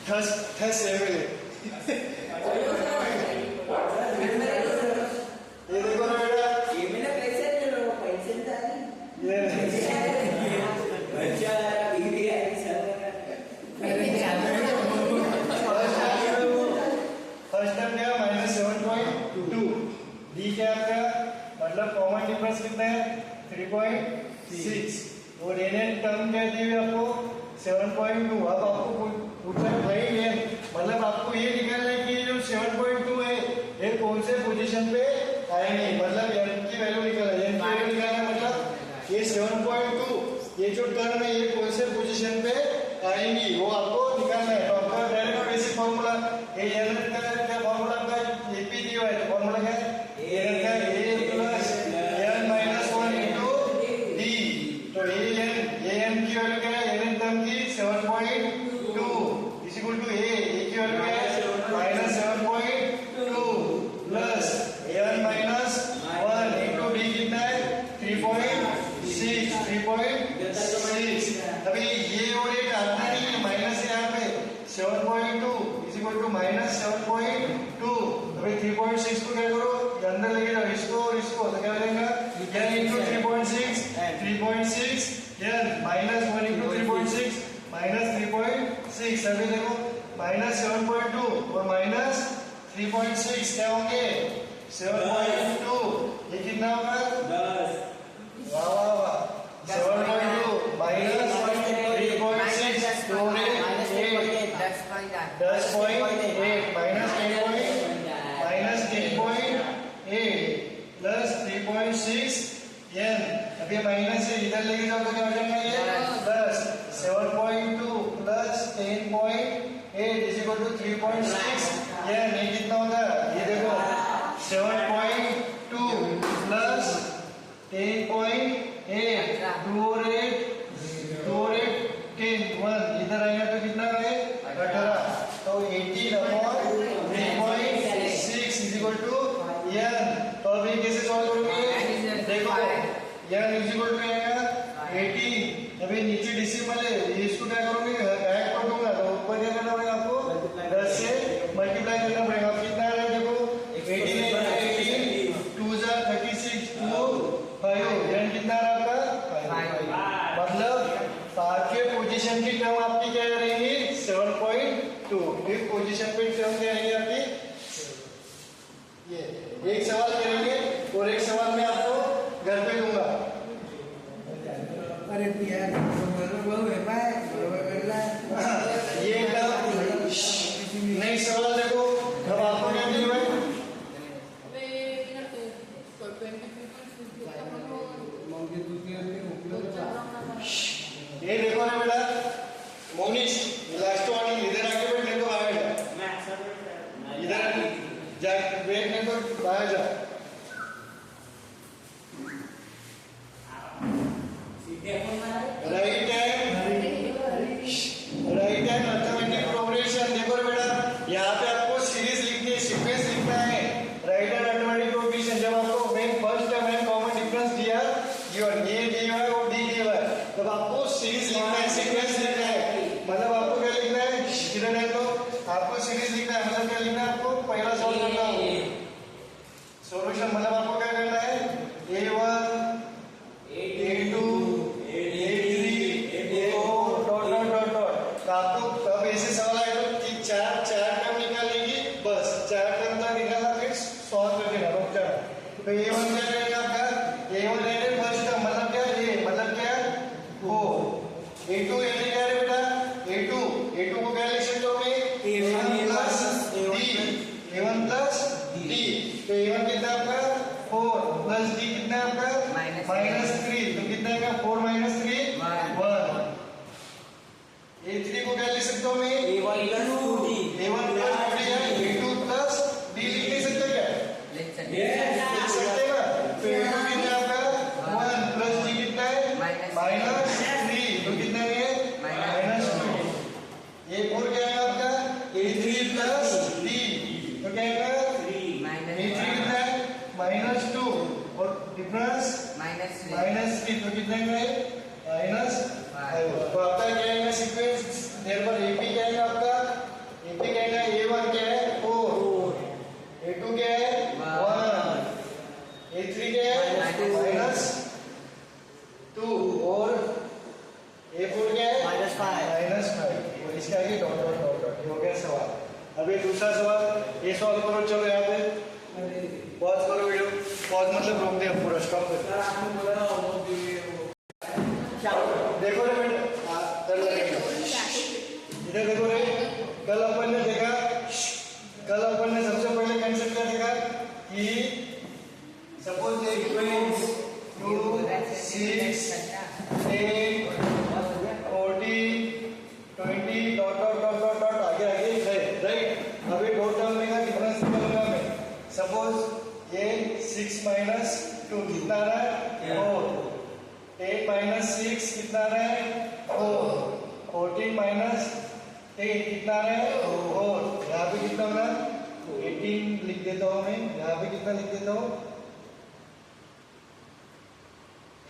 Thus ये देखो ना बेटा, ये मैंने पैसे दे लो, पैसे ये अच्छा ये फर्स्ट टर्म क्या -7.2, डी क्या आपका मतलब कॉमन डिफरेंस कितना है 3.6 और एन टर्म क्या दी हुई आपको 7.2। अब आपको पूछा भाई ये मतलब आपको ये निकालना है कि जो 7.2 है ये कौन से पोजीशन पे आएंगे, मतलब n की वैल्यू निकालना है, n की वैल्यू निकालना मतलब ये 7.2 ये जो टर्म है ये कौन से पोजीशन पे आएंगी वो आपको निकालना है। तो आपका डायरेक्ट बेसिक फार्मूला ये n का क्या फार्मूला आपका ap दिया है, तो फार्मूला क्या है n का a plus n minus 1 into d। तो an की वैल्यू क्या है, n टर्म की 7.2 इज इक्वल टू a की वैल्यू क्या है -7.2 plus n minus 1 into d कितना है 3.6। अभी ये और ये काटना नहीं है, माइनस है यहाँ पे 7.2 इज इक्वल टू -7.2। अभी 3.6 को क्या करो अंदर लेके जाओ इसको और इसको, तो क्या हो जाएगा n into 3.6 n minus 1 into 3.6 -3.6। अभी देखो -7.2 और -3.6 क्या होंगे 7.2, ये कितना होगा 10। वाह वाह वाह 7.2 माइनस 3.6 10.8 माइनस 10.8 प्लस 3.6 n। अभी माइनस से इधर लेके जाओ तो क्या हो जाएगा ये plus 7.2 plus 10.8 is equal to 3.6 n। ये कितना होता है ये देखो 7.2 प्लस 10.8 2 और 8 10 1 इधर आएगा तो कितना है 18। तो 18/3.6 इज इक्वल टू n। तो अभी कैसे सॉल्व करोगे देखो n इज इक्वल टू आएगा 18। अभी नीचे डेसिमल है इसको क्या करोगे ऐड कर दूंगा तो ऊपर क्या करना पड़ेगा आपको 10 से मल्टीप्लाई करना पड़ेगा। कितना आ रहा है देखो 18 2 जा 36 2 5 n कितना आ रहा है आपका 5। मतलब पांचवे पोजीशन की टर्म आपकी क्या रहेगी 7.2। फिर पोजीशन पे टर्म क्या रहेगी आपकी ये। एक सवाल करेंगे और एक सवाल मैं आपको घर पे दूंगा। अरे यार ये नेक्स्ट सवाल देखो अब आपको क्या दिया है ये देखो ना बेटा मोनिश लास्ट वाली इधर आके बैठने को बाहर जा, इधर जा बैठने को बाहर जा। Right hand arithmetic progression. देखो बेटा यहाँ पे आपको सीरीज लिखनी है, सीक्वेंस लिखना है। राइट हैंड अर्थमेटिक प्रोग्रेशन जब आपको मेन फर्स्ट टर्म है कॉमन डिफरेंस दिया गिवन ये दिया है और डी दिया है तब आपको सीरीज लिखना है, सीक्वेंस लिखना है। मतलब आपको क्या लिखना है इधर है तो आपको सीरीज लिखना है। मतलब क्या लिखना है आपको पहला सॉल्व करना है सॉल्यूशन। मतलब आपको क्या करना है a1 a2 तो आपको अब ऐसे सवाल आएगा कि चार टर्म निकालेगी बस, चार टर्म तक निकालना फिर सॉल्व कर देना रुक जाना। तो a1 क्या रहेगा आपका a1 रहेगा फर्स्ट टर्म मतलब क्या ये मतलब क्या 4 a2 क्या है बेटा a2 को क्या लिख सकते हो मैं a1 प्लस d। तो a1 कितना आपका 4 प्लस d कितना आपका -3 तो कितना आएगा 4 - 3 1। a3 को क्या लिख सकता हूँ मैं a1 प्लस 2d है a2 प्लस d लिख नहीं सकते क्या लिख सकते हैं ना। तो a2 कितना आपका 1 प्लस d कितना है -3 तो कितना है -2। ये 4 क्या है आपका a3 प्लस d तो क्या है a3 कितना है -2 और डिफरेंस -3 तो कितना है -5। तो आपका क्या है सीक्वेंस देयर पर एपी क्या है आपका दूसरा सवाल ये सॉल्व करो। चलो यहाँ पे पॉज करो वीडियो। पॉज मतलब रोक दिया पूरा, स्टॉप कर। सर आपने बोला ना होमवर्क दिए वो देखो रे बेटा, डर लगेगा। इधर देखो रे, कल अपन ने देखा, कल अपन ने सबसे पहले कंसेप्ट क्या देखा कि सपोज एक 2 6 8 14 20 dot dot dot dot dot आगे आगे है, राइट। अभी दो टर्म में का डिफरेंस निकालूंगा मैं। सपोज ये 6 माइनस 2 कितना आ रहा है 4, 8 माइनस 6 कितना आ रहा है 4, 14 माइनस 10 कितना आ रहा है 4। यहाँ पे कितना होगा 18 लिख देता हूँ मैं। यहाँ पे कितना लिख देता हूँ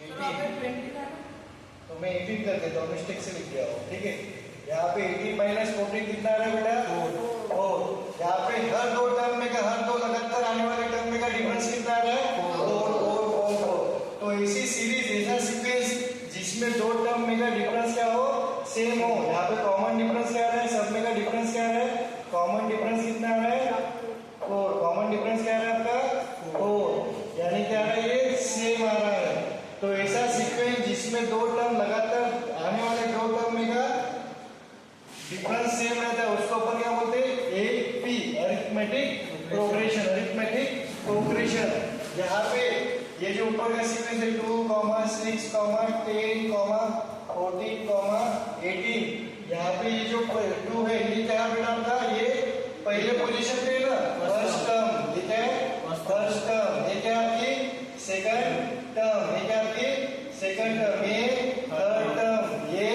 18, तो मैं 18 कर देता हूँ, मिस्टेक से लिख दिया हूँ, ठीक है। यहाँ पे 18 माइनस 14 कितना आ रहा है बेटा 4। यहाँ पे हर दो टर्म में का, हर दो लगातार आने वाले टर्म में का डिफरेंस कितना आ रहा है 4। तो ऐसी सीरीज, ऐसा सीक्वेंस जिसमें दो टर्म में का डिफरेंस क्या हो सेम हो। यहाँ पे कॉमन डिफरेंस क्या आ रहा है, सब में का डिफरेंस क्या आ रहा है, कॉमन डिफरेंस कितना आ रहा है 4। कॉमन डिफरेंस क्या आ रहा है आपका 4, यानी क्या आ रहा है ये सेम आ रहा है। तो ऐसा सीक्वेंस जिसमें दो टर्म लगातार आने वाले दो टर्म में का डिफरेंस सेम रहता है उसको अपन क्या बोलते हैं AP, arithmetic progression. Arithmetic progression. यहाँ पे ये जो ऊपर का सीक्वेंस है 2, 6, 10, 14, 18, यहाँ पे ये जो 2 है ये क्या बेटा आपका ये पहले पोजीशन पे है ना, फर्स्ट टर्म। ये क्या है फर्स्ट टर्म। ये क्या आपकी सेकंड टर्म। ये क्या आपकी सेकंड टर्म। ये थर्ड टर्म। ये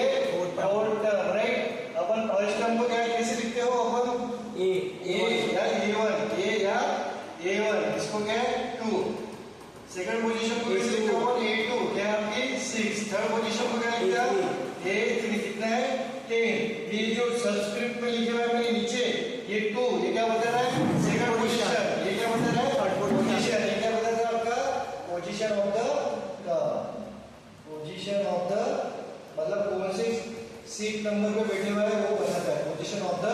फोर्थ टर्म, राइट। अपन फर्स्ट टर्म को क्या कैसे लिखते हो अपन ए या a1, ए या a1, इसको क्या है 2। सेकंड पोजीशन को कैसे लिखते हो अपन a2, क्या आपकी 6। थर्ड पोजीशन को क्या लिखते हैं a3, कितना है 10। ये जो सबस्क्रिप्ट में लिखे हुए हैं नीचे ये 2, ये क्या बता रहा है सेकंड पोजीशन। ये क्या बता रहा है थर्ड पोजीशन। ये क्या बता रहा है आपका position of the term. Position of the मतलब कौन से सीट नंबर पे बैठे हुआ है वो बताता है position of the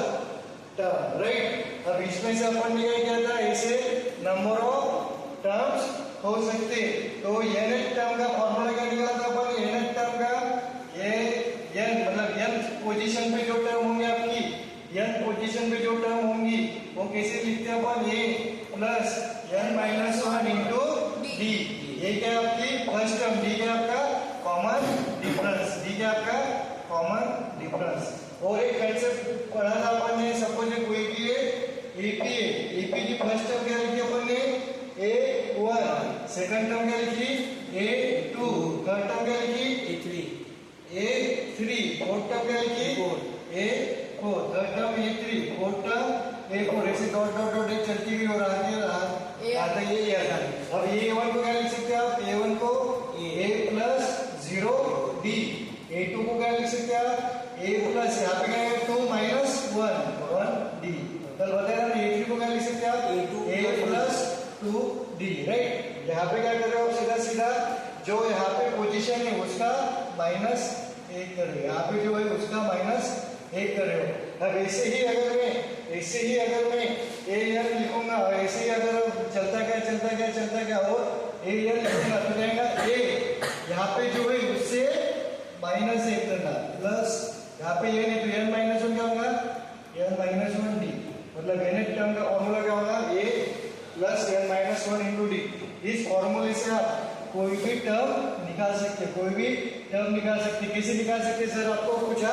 term, right. अब इसमें से अपन ने क्या किया था, ऐसे नंबर ऑफ टर्म्स हो सकते। तो nth टर्म का फॉर्मूला क्या निकाला था अपन, nth टर्म का ये n मतलब nth पोजीशन पे जो टर्म होंगे आपकी, nth पोजीशन पे जो टर्म होंगी वो कैसे लिखते हैं अपन a plus n minus 1 into d। ये क्या आपकी फर्स्ट टर्म, d क्या आपका कॉमन डिफरेंस, d क्या आपका कॉमन डिफरेंस। और एक कंसेप्ट पढ़ा था अपन ने, सपोज कोई भी एपी है, एपी की फर्स्ट टर्म क्या लिखी अपन ने a1, सेकंड टर्म क्या लिखी a2, थर्ड टर्म क्या लिखी a3, फोर्थ टर्म क्या लिखी a4, third term a3, fourth term a4, ऐसे डॉट डॉट डॉट एक चलती हुई और आती है आता ये आता है। अब a1 को क्या लिख सकते हैं आप, a1 को a प्लस 0d, a2 को क्या लिख सकते हैं आप a प्लस यहाँ पे क्या है 2 माइनस 1d। कल बताया ना a3 को क्या लिख सकते हैं आप a प्लस 2d, राइट। यहाँ पे क्या कर रहे हो सीधा सीधा जो यहाँ पे पोजीशन है उसका माइनस 1 कर रहे हो, यहाँ पे जो है उसका माइनस 1 कर रहे हो। अब ऐसे ही अगर मैं a n लिखूंगा और ऐसे ही अगर चलता क्या और a n लिखूंगा तो जाएगा a, यहाँ पे जो है उससे माइनस 1 करना प्लस यहाँ पे n है तो n माइनस 1 क्या होगा n माइनस 1d। मतलब nth टर्म का फॉर्मूला क्या होगा a plus n minus 1 into D. इस फॉर्मूले से आप कोई भी टर्म निकाल सकते, कैसे निकाल सकते सर आपको पूछा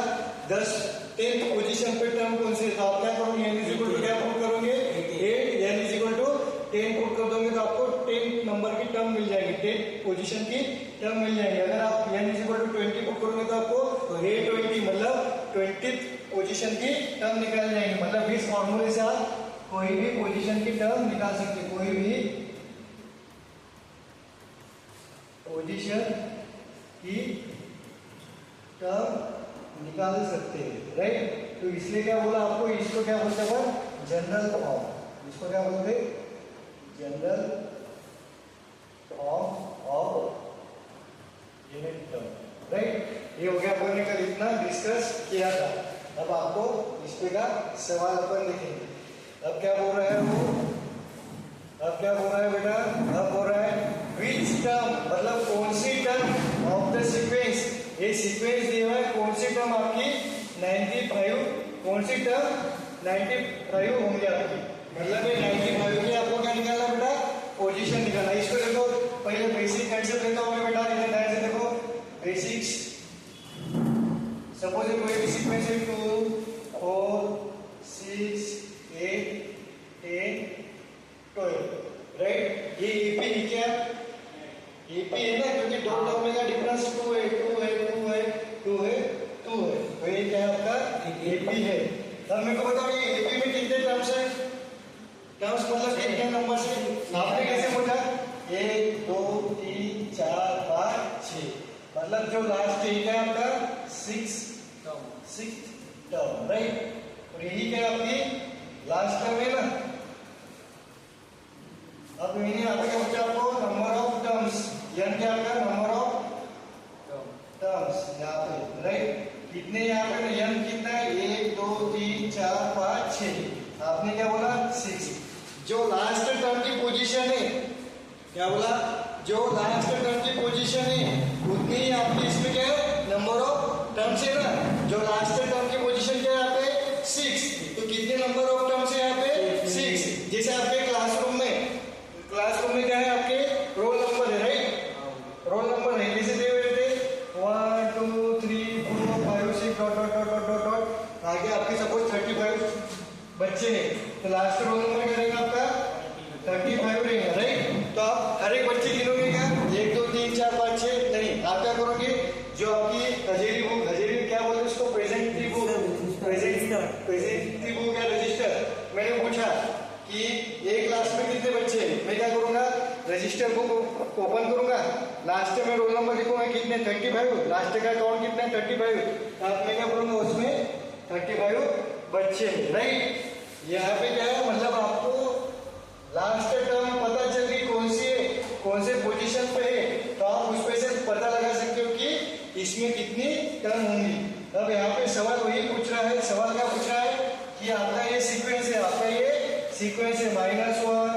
10th पोजीशन पे टर्म कौन से, तो आप क्या करोगे n इज इक्वल टू क्या पुट करोगे 8, n is equal to 10 put कर दोगे तो आपको 10 नंबर की टर्म मिल जाएगी, 10 पोजीशन की टर्म मिल जाएगी। अगर आप n is equal to 20 put करोगे तो आपको a20 मतलब 20th पोजीशन की टर्म निकाल जाएगी। मतलब इस फॉर्मूले से आप कोई भी पोजीशन की टर्म निकाल सकते, कोई भी पोजीशन की टर्म निकाल सकते हैं, राइट। तो इसलिए क्या बोला आपको, इसको क्या बोलते हैं जनरल फॉर्म, इसको क्या बोलते हैं general form of unit term, right. ये हो गया अपन ने कल इतना डिस्कस किया था। अब आपको इस पे का सवाल अपन देखेंगे। अब क्या बोल रहा है वो, अब क्या बोल रहा है बेटा, अब बोल रहा है विच टर्म, मतलब कौन सी टर्म ऑफ द सीक्वेंस, ये सीक्वेंस दिया है कौन सी टर्म आपकी 95, कौन सी टर्म 95 होंगे आपकी, मतलब ये 95 की आपको क्या निकालना बेटा, पोजीशन निकालना। इसको देखो पहले बेसिक कंसेप्ट लेता हूँ बेटा, इधर ध्यान से देखो बेसिक्स। सपोज कोई भी सीक्वेंस है 2 4 6 8 10 12, राइट, ये एपी लिखे आप, एपी है ना, क्योंकि दो टर्म का डिफरेंस 2 है 2 है 2 है 2 है 2 है, तो ये क्या है आपका एपी है। अब मेरे को बताओ ये एपी में कितने टर्म्स है, टर्म्स मतलब कितने नंबर से, आपने कैसे बोला 1 2 3 4 5 6, मतलब जो लास्ट है क्या आपका 6 टर्म, राइट, और यही क्या आपकी लास्ट टर्म है ना। अब मैंने यहाँ पे क्या पूछा आपको, नंबर ऑफ टर्म्स, यानी क्या आपका नंबर ऑफ टर्म्स यहाँ पे, राइट, कितने यहाँ पे यन कितना है 1 2 3 4 5 6, आपने क्या बोला 6, जो लास्ट टर्म की पोजीशन है, क्या बोला, जो लास्ट टर्म की पोजीशन है उतनी ही आपकी इसमें क्या है नंबर ऑफ टर्म्स है ना, जो लास्ट टर्म की पोजीशन क्या है यहाँ पे 6, तो कितने नंबर ऑफ टर्म्स है यहाँ पे 6, जैसे आपके क्लासरूम में क्या है आपके रोल नंबर है, राइट, रोल नंबर है, कैसे दिए हुए थे 1 2 3 4 5 6 dot dot dot dot dot dot, आगे आपके सपोज 35 बच्चे हैं, तो लास्ट रोल नंबर क्या रहेगा आपका 35 रहेगा, राइट, तो आप हर एक बच्चे गिनोगे क्या 1 2 3 4 5 6, नहीं, आप क्या करोगे, जो आपकी हजेरी बुक, हजेरी क्या बोलते हैं उसको, प्रेजेंटरी बुक, प्रेजेंटरी बुक या रजिस्टर, मैंने पूछा कि एक क्लास में कितने बच्चे हैं, मैं क्या करूंगा रजिस्टर बुक ओपन करूंगा, लास्ट में रोल नंबर लिखूंगा कितने 35, लास्ट का काउंट कितना 35, तो आप मैं क्या करूंगा उसमें 35 बच्चे, राइट, यहाँ पे क्या है मतलब आपको लास्ट टर्म पता चल गई कौन सी है, कौन से पोजीशन पे है, तो आप उस पे से पता लगा सकते हो कि इसमें कितनी टर्म होंगी। अब यहाँ पे सवाल वही पूछ रहा है, सवाल क्या पूछ रहा है कि आपका ये सीक्वेंस है, आपका ये सीक्वेंस है -1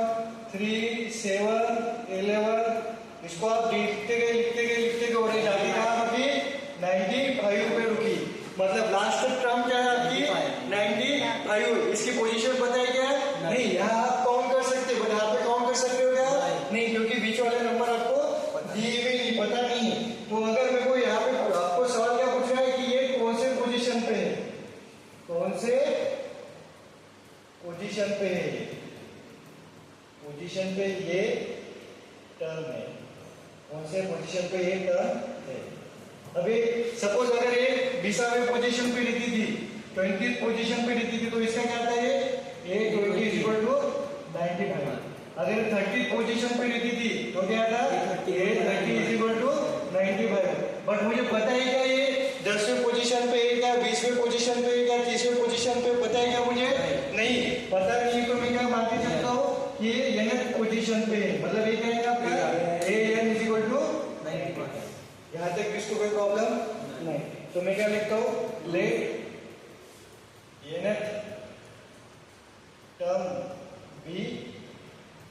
3 7 11, इसको आप लिखते गए और ये जाके कहाँ रुकी 95 पे रुकी, मतलब लास्ट टर्म क्या है आपकी 95, इसकी पोजीशन पता है क्या है, नहीं, यहाँ आप काउंट कर सकते हो, बट यहाँ पे काउंट कर सकते हो क्या, नहीं, क्योंकि बीच वाले नंबर आपको दिए हुए नहीं, पता नहीं है। तो अगर मेरे को यहाँ पे आपको सवाल क्या पूछ रहा है कि ये कौन से पोजीशन पे है, कौन से पोजीशन पे है, पोजीशन पे ये टर्म है, कौन से पोजीशन पे ये टर्म है। अभी सपोज अगर ये 20वें पोजीशन पे रहती थी, 20th पोजीशन पे रहती थी, तो इसका क्या था ये 20 इक्वल टू 95, अगर 30th पोजीशन पे रहती थी तो क्या था ये 30 इक्वल टू 95, बट मुझे पता है क्या ये 10वें पोजीशन पे है क्या, 20वें पोजीशन पे है क्या, 30वें पोजीशन पे, पता है क्या मुझे नहीं पता नहीं, तो मैं क्या मान के चलता हूँ कि ये nth पोजीशन पे है, मतलब ये क्या है आपका an इज इक्वल टू 95, यहाँ तक किसको कोई प्रॉब्लम नहीं, तो मैं क्या लिखता हूँ let nth term be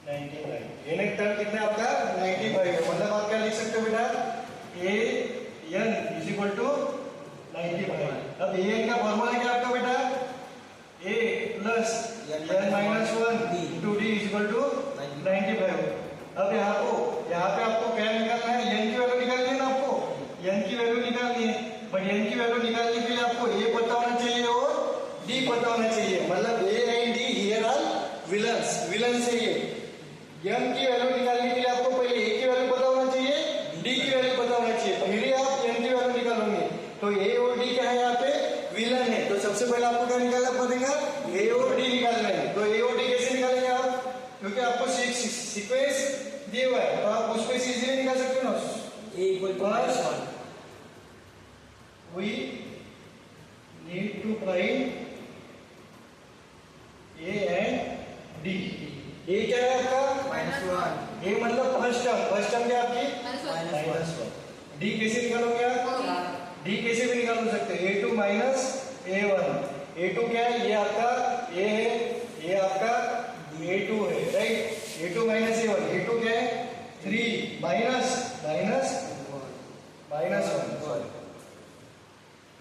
95, nth term कितना है आपका 95 है, मतलब आप क्या लिख सकते हो बेटा an इज इक्वल टू 95। अब an का फॉर्मूला क्या आपका बेटा a plus n minus 1 into D is equal to 95। अब यहाँ पे आपको क्या निकालना है, n की वैल्यू निकालनी है ना, आपको n की वैल्यू निकालनी है, बट n की वैल्यू निकालने के लिए आपको a पता होना चाहिए और d पता होना चाहिए, मतलब a and d here are values है ये। n की वैल्यू निकालने के लिए आपको पहले a की वैल्यू पता होना चाहिए, d की वैल्यू पता होना चाहिए, पहले आप n की वैल्यू निकालोगे, तो a और d क्या है यहाँ पे विलन है, तो सबसे पहले आपको क्या निकालना पड़ेगा a और d निकालना है। तो a और d कैसे निकालेंगे आप, क्योंकि आपको सीक्वेंस दिया हुआ है, तो आप उस पे इजीली निकाल सकते हो ना, a equal to 1, we need to find a and d। a क्या है आपका -1, a मतलब फर्स्ट टर्म क्या आपकी -1, d कैसे निकालोगे आप, d कैसे भी निकाल सकते हैं, a2 माइनस a1, a2 क्या है ये आपका a है, ये आपका A2 माइनस A1, A2 क्या है 3 minus minus minus 1,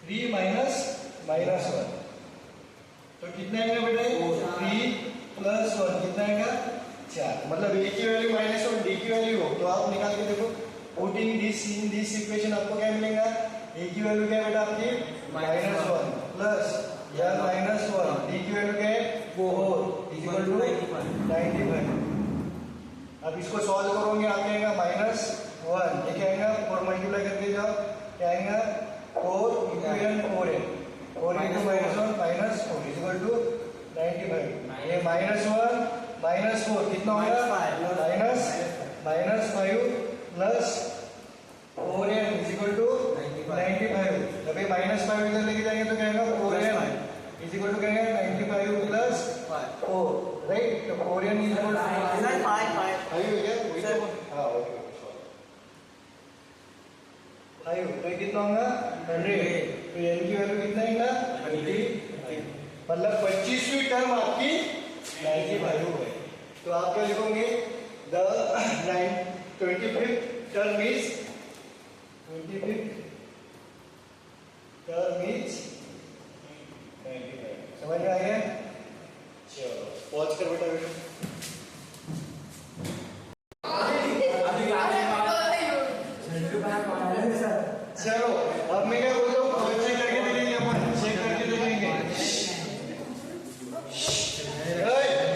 3 minus minus 1, तो कितना आएगा बेटा 3 प्लस 1 कितना आएगा 4, मतलब A की वैल्यू माइनस 1 D की वैल्यू हो तो आप निकाल के देखो, putting this in this equation आपको क्या मिलेगा, A की वैल्यू क्या है बेटा आपकी माइनस 1 प्लस या माइनस 1, D की वैल्यू क्या है 4 इक्वल टू 95। अब इसको सॉल्व करोगे आप क्या आएगा माइनस 1, ये क्या आएगा 4 मल्टीप्लाई करके जाओ क्या आएगा 4 into n 4n 4 into minus 1 minus 4 equal to 95। ये माइनस 1 माइनस 4 कितना होगा minus minus 5 plus 4n equal to 95। अभी माइनस 5 इधर लेके जाएंगे तो क्या आएगा 4n इक्वल टू क्या आएगा 95 प्लस 4, राइट, तो 4n इक्वल टू 5 हो गया वही तो, हाँ ओके 5, तो ये कितना होगा 100, तो n की वैल्यू कितना आएगा 20, मतलब 25वीं टर्म आपकी 95 है, तो आप क्या लिखोगे the 25th term is 25th term is 95, समझ में आ गया, चलो पॉज कर बेटा वीडियो। चलो अब मैं क्या बोलता हूँ चेक करके देखेंगे, अपन चेक करके देखेंगे,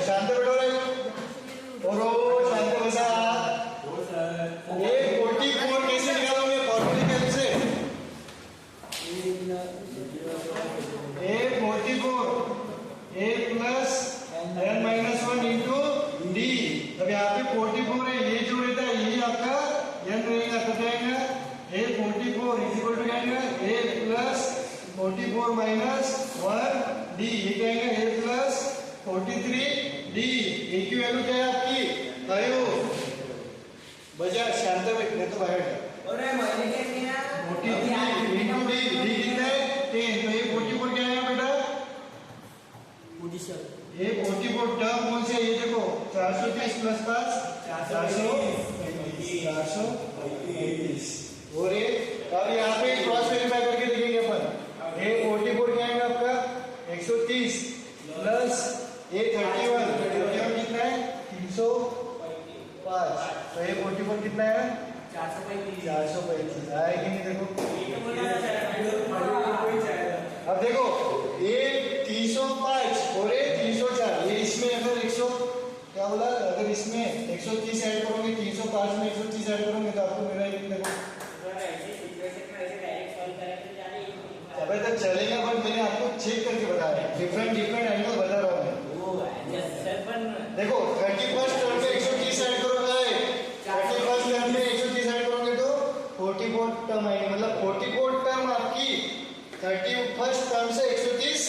शांत बैठो रे और शांत बसा। ये 44 कैसे निकालोगे फॉर्मूले के हेल्प से, A 44 A plus n minus 1 into D, अब यहाँ पे 44 है, ये जो रहता है ये आपका n रहेगा, तो क्या आएगा A 44 इज इक्वल टू क्या आएगा A प्लस 44 माइनस 1 D, ये क्या आएगा A प्लस 43 D, A की वैल्यू क्या है आपकी 5, बजा शांत बैठने तो बाहर और मैंने क्या किया 43 इंटू D, D कितना है 10, तो ये 44 क्या आएगा बेटा ये 44 टर्म कौन सी है ये देखो 430 प्लस 5 435 और ये अब यहाँ पे क्रॉस वेरीफाई करके देखेंगे अपन, ये 44 क्या है आपका 130 प्लस ये 31 कितना है 305, तो ये 44 कितना है 435 आया कि नहीं देखो, अब देखो ये 305 और ये 304, ये इसमें अगर 100 क्या बोला, अगर इसमें 130 ऐड करोगे 305 में 130 ऐड करोगे तो आपको मेरा ये देखो अबे तक चलेगा, बट मैंने आपको चेक करके बताया, डिफरेंट एंगल बता रहा हूँ मैं। देखो 31st टर्म में 130 ऐड करोगे, 31st टर्म में 130 ऐड करोगे तो 44 टर्म आएगी, मतलब 44 टर्म आपकी 31st टर्म से 130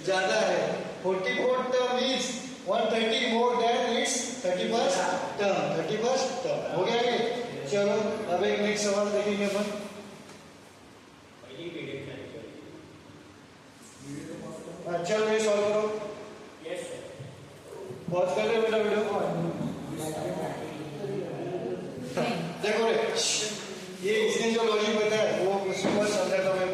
ज्यादा है, 44 term is 130 more than it's 31st term, हो गया ये। चलो अब एक नेक्स्ट सवाल देखेंगे अपन, चलो ये सॉल्व करो, पॉज कर दे बेटा वीडियो, देखो रे ये इसने जो लॉजिक बताया वो उसको समझाता हूं मैं,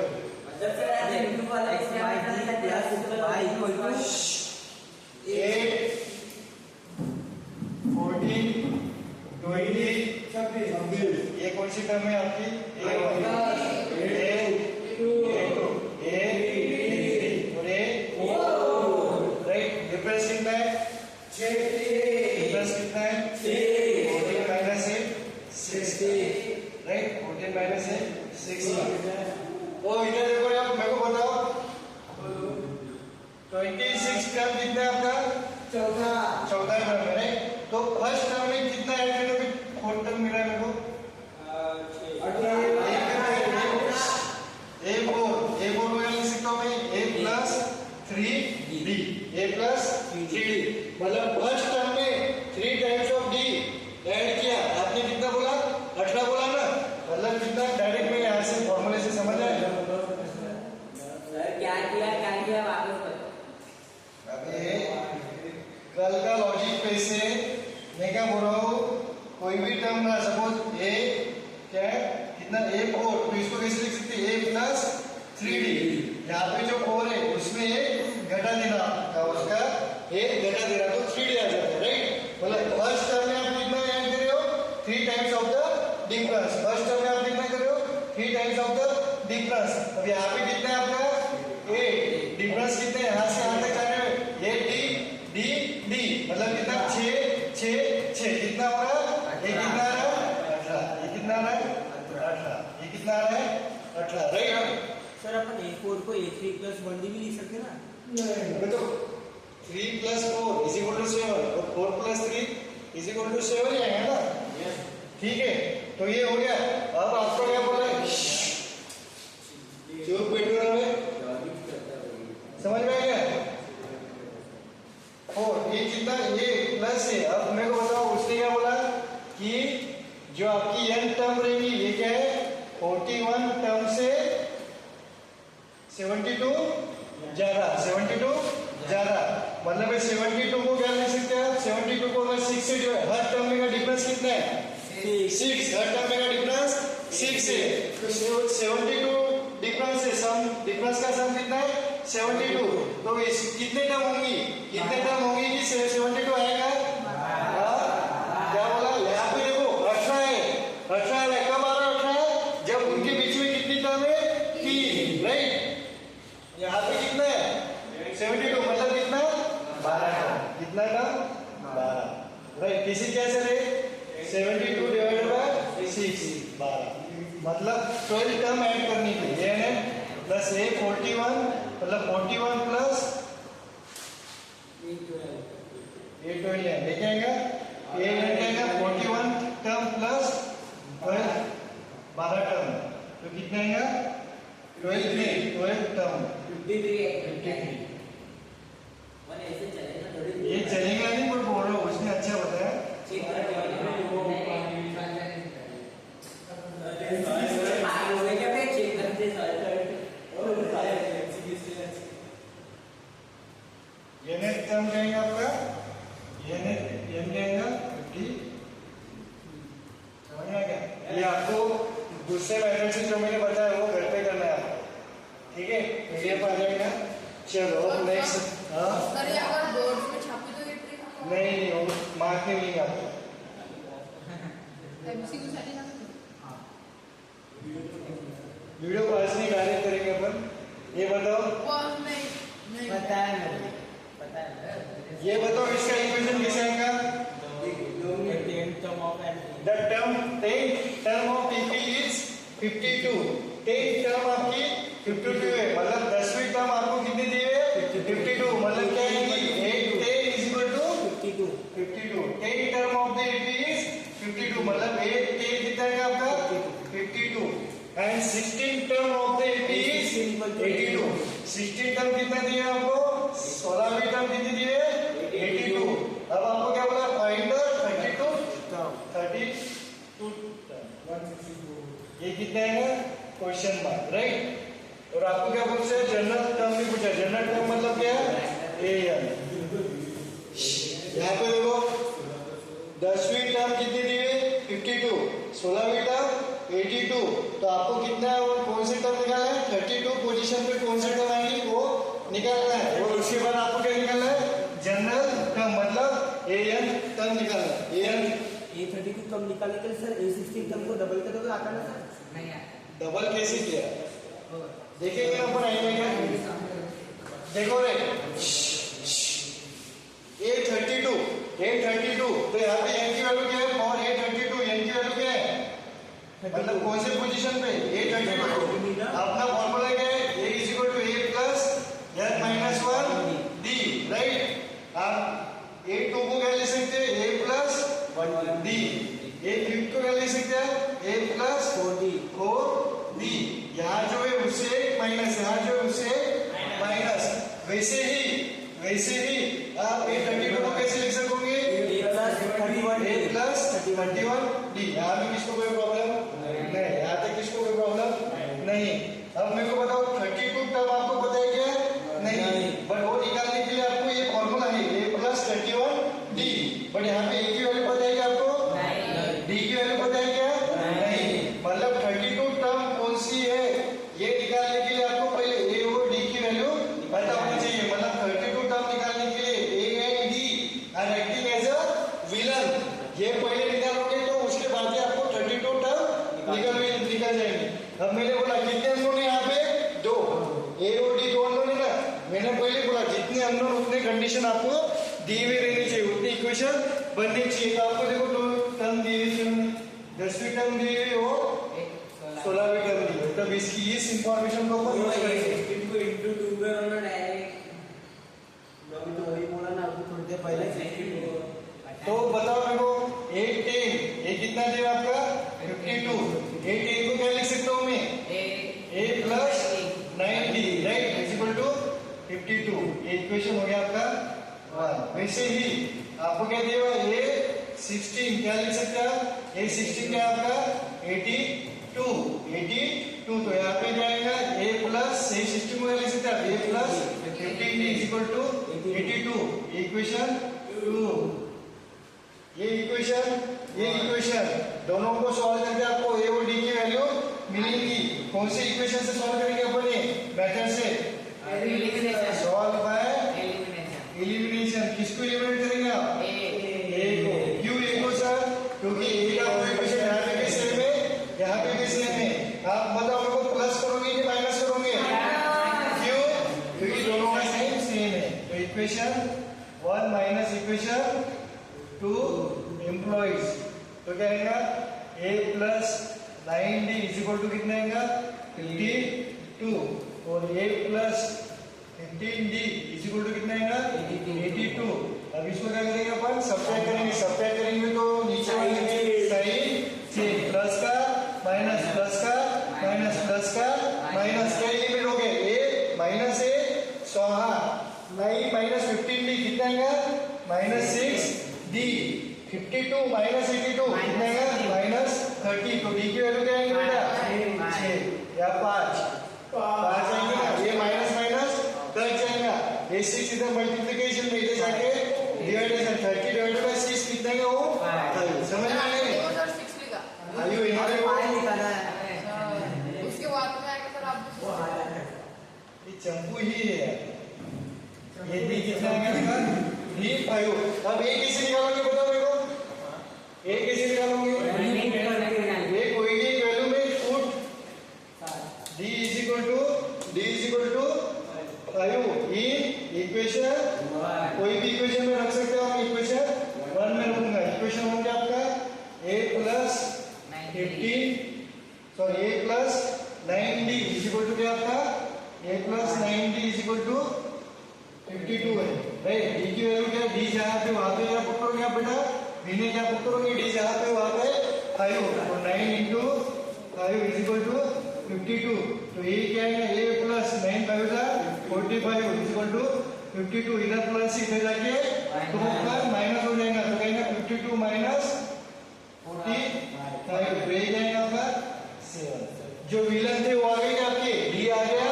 ये कौन सी टर्म है आपकी राइट, डिफरेंस कितना है डिफरेंस कितना है 14 माइनस 60, राइट 14 माइनस 60, वो इधर देखो आप मेरे को बताओ 26 टर्म कितना है आपका चौथा टर्म है, राइट, तो फर्स्ट टर्म में कितना ऐड करोगे, 4 टर्म मिला है मेरे को, A4 में लिख सकता हूँ मैं A plus 3D, A plus 3D, मतलब फर्स्ट टर्म में 3 टाइम्स ऑफ D ऐड किया, आपने कितना बोला 18 बोला ना, मतलब कितना डायरेक्ट में यहाँ से फॉर्मूले से समझ आए, क्या किया वापस बताओ। अबे कल का लॉजिक पे से मैं क्या बोल रहा हूँ, कोई भी टर्म ना, सपोज ए क्या है कितना ए 4, तो इसको कैसे लिख सकते हैं, ए प्लस 3d। यहाँ पे जो 4 है उसमें एक घटा देना का, उसका एक घटा देना तो 3d आ जाता है, राइट। मतलब फर्स्ट टर्म में आप कितना ऐड कर रहे हो, 3 times of the difference. First term में आप कितना कर रहे हो, 3 टाइम्स ऑफ द डिफरेंस। अब यहाँ पे कितना है आपका 8, डिफरेंस कितने यहाँ से यहाँ तक जाने में, ये डी डी डी, मतलब कितना 6 6 6, कितना हो रहा है, ये कितना आ रहा है 18, ये कितना आ रहा है 18, ये कितना आ रहा है 18, राइट। सर अपन a4 को a3 प्लस 1d भी लिख सकते हैं ना? नहीं, तो 3 प्लस 4 इज इक्वल टू 7 और 4 प्लस 3 इज इक्वल टू 7 ही आएगा ना, ठीक है। तो ये हो गया। अब आपको क्या बोला है, चुप बैठो रे, समझ में आ गया। 4 ये कितना, ये प्लस है। अब मेरे को बताओ उसने क्या बोला कि जो आपकी n टर्म रहेगी ये क्या है, 41 टर्म से 72 ज्यादा, 72 ज्यादा, मतलब 72 को क्या लिख सकते हैं आप, 72 को अगर 6 से जो है, हर टर्म में का डिफरेंस कितना है 6, हर टर्म में का डिफरेंस 6 है। तो 72 डिफरेंस है, सम डिफरेंस का सम कितना है 72। तो इस कितने टर्म होंगी, कितने टर्म होंगी कि 72 आएगा, क्या बोला यहाँ पे देखो 18 है, 18 है, कब आ रहा है 18, जब उनके बीच में कितनी टर्म है 3, राइट। यहाँ पे कितना है 72, मतलब कितना 12, कितना टर्म 12, राइट। किसी कैसे रहे 72 डिवाइडेड बाय 6 12, मतलब 12 टर्म ऐड करनी थी, ये है प्लस ए 41, मतलब 41 प्लस ए 12 है, देख आएगा ए आएगा 41 टर्म प्लस 12 टर्म, तो कितना आएगा 12 टर्म 53। ये चलेगा नहीं, पर बोल रहा हूँ उसने अच्छा बताया। ये टर्म जाएगा आपका, ये जाएगा 50, समझ में आ गया। ये आपको दूसरे मेथड से जो मैंने बताया वो घर पे करना है आपको, ठीक है, PDF आ जाएगा। चलो नेक्स्ट, हाँ सर ये अगर बोर्ड में छापी तो ये ट्रिक नहीं, वो मार्क नहीं मिलेगा आपको। MCQ साठी ना वीडियो को आज नहीं डायरेक्ट करेंगे अपन। ये बताओ, पॉज नहीं पता है मुझे, पता है। ये बताओ इसका इक्वेशन कैसे आएगा, the term of EP is 52, 10 term आपकी 52 है, मतलब 10वीं टर्म आपको कितनी दी है 52, मतलब क्या है कि 8 10 is equal to 52, 10 term of the EP is 52, मतलब 8 10 कितना है आपका 52, एंड 16 term of the EP is 82, 16 term कितना दिया आपको, 16वीं टर्म कितनी दी है 82। अब आपको क्या बोला, फाइंड द 32 ये कितना है क्वेश्चन मार्क, राइट। और आपको क्या पूछा है, जनरल टर्म भी पूछा। जनरल टर्म मतलब क्या है, AN। यहाँ पे देखो 10वीं टर्म कितनी दी है 52, 16वीं टर्म 82, तो आपको कितना है, वो कौन सी टर्म निकालना है, 32 पोजीशन पे कौन सी टर्म आएगी वो निकालना है। और उसके बाद आपको क्या निकालना है, जनरल टर्म मतलब AN टर्म निकालना है। AN A32 कम निकालने के लिए सर A16 टर्म को डबल करोगे आता ना सर? नहीं आता। डबल कैसे किया देखेंगे अपन, आएंगे क्या, देखो रे A32, तो यहाँ पे n की वैल्यू क्या है, और A32 n की वैल्यू क्या है, मतलब कौन से पोजीशन पे A32, अपना फॉर्मूला क्या है, A is equal to A plus n minus 1D, right. आप A2 को क्या ले सकते हैं, A प्लस 1D, A5 को क्या ले सकते हैं, A प्लस 4D, यहाँ जो है उससे माइनस, यहाँ जो है उससे माइनस, वैसे ही आप A32 को कैसे लिख सकोगे, A प्लस 31D। यहाँ में किसको कोई प्रॉब्लम नहीं, यहाँ तक किसको कोई प्रॉब्लम नहीं। अब मेरे को बताओ 32 टर्म आपको पता है क्या, नहीं, बट वो निकालने के लिए आपको ये फॉर्मूला है A प्लस 31D, बट यहाँ पे A की वैल्यू उतने कंडीशन आपको दी हुई रहनी चाहिए, उतनी इक्वेशन बननी चाहिए। तो आपको देखो दो टर्म दी हुई है, 10वीं टर्म दी हुई हो, 16वीं टर्म दी हुई, तब इसकी इस इंफॉर्मेशन को अपन यूज करेंगे। इंटू 2 में उन्होंने डायरेक्ट अभी तो वही बोला ना, अभी थोड़ी देर पहले। तो बताओ मेरे को 8 10 ये कितना दिया आपका 52। 8 10 को क्या लिख सकता हूँ मैं, a plus 90 right is equal to 52। ये इक्वेशन हो गया आपका 1। वैसे ही आपको क्या दिया हुआ है, a 16 क्या लिख सकते हैं आप, a 16 क्या आपका 82। 82 तो यहाँ पे जाएगा a प्लस a 16 को क्या लिख सकते हैं आप, a plus 15 is equal to 82। Equation 2। ये इक्वेशन दोनों को सॉल्व करके आपको a और d की वैल्यू मिलेगी। कौन सी इक्वेशन से सॉल्व करेंगे अपन, ये मेथड से सॉल्व बाय एलिमिनेशन। किसको एलिमिनेट करेंगे आप, a को। क्यों a को सर, क्योंकि a का कोएफिशिएंट यहाँ पे भी सेम है, यहाँ पे भी सेम है। आप बताओ मेरे को प्लस करोगे कि माइनस करोगे, क्यों, क्योंकि दोनों का सेम है। तो इक्वेशन 1 माइनस इक्वेशन 2 एम्प्लॉइज, तो क्या आएगा a plus 9d is equal to कितना आएगा 52 और a plus 15d is equal to कितना आएगा 82। अब इसको क्या करेंगे अपन, सब्ट्रैक्ट करेंगे। सब्ट्रैक्ट करेंगे तो नीचे वाले साइन से प्लस का माइनस, प्लस का माइनस, प्लस का माइनस, क्या लिमिट हो गए a minus a 9 minus 15d कितना आएगा माइनस 6d। 52 माइनस 82 कितना आएगा माइनस 30। तो डी की वैल्यू क्या आएगी बेटा 6 या 5 आएंगे ना, ये माइनस माइनस कट जाएगा। ये 6 इधर मल्टीप्लिकेशन में, इधर जाके डिवाइडेशन 30 डिवाइडेड बाय 6 कितना है वो 5। समझ में आएगा देखो सर 6 लिखा, आयु यहाँ पे पाँच लिखाना है। उसके बाद में आएगा सर आप ये चंपू ही है। ये डी कितना आएगा डी 5। अब ए कैसे निकालोगे बताओ मेरे को, ए कैसे निकालोगे, ये कोई भी एक वैल्यू में put d is equal to 5 in equation, कोई भी इक्वेशन में रख सकते हो आप। इक्वेशन 1 में रखूंगा, इक्वेशन 1 क्या आपका a plus 9d is equal to क्या आपका a plus 9d is equal to 52 है राइट। डी की वैल्यू क्या, डी जहाँ पे वहां पे क्या पुट करोगे आप बेटा, डी ने क्या पुट करोगे, डी जहाँ पे वहां पे 5 तो 9 इंटू 5 इज इक्वल टू 52। तो ये क्या है, a प्लस 9 5 का 45 इज इक्वल टू 52। इधर प्लस इधर जाके तो ऊपर माइनस हो जाएगा, तो कहेंगे 52 माइनस 45 तो ये जाएगा आपका 7। जो विलन थे वो आ गए आपके, डी आ गया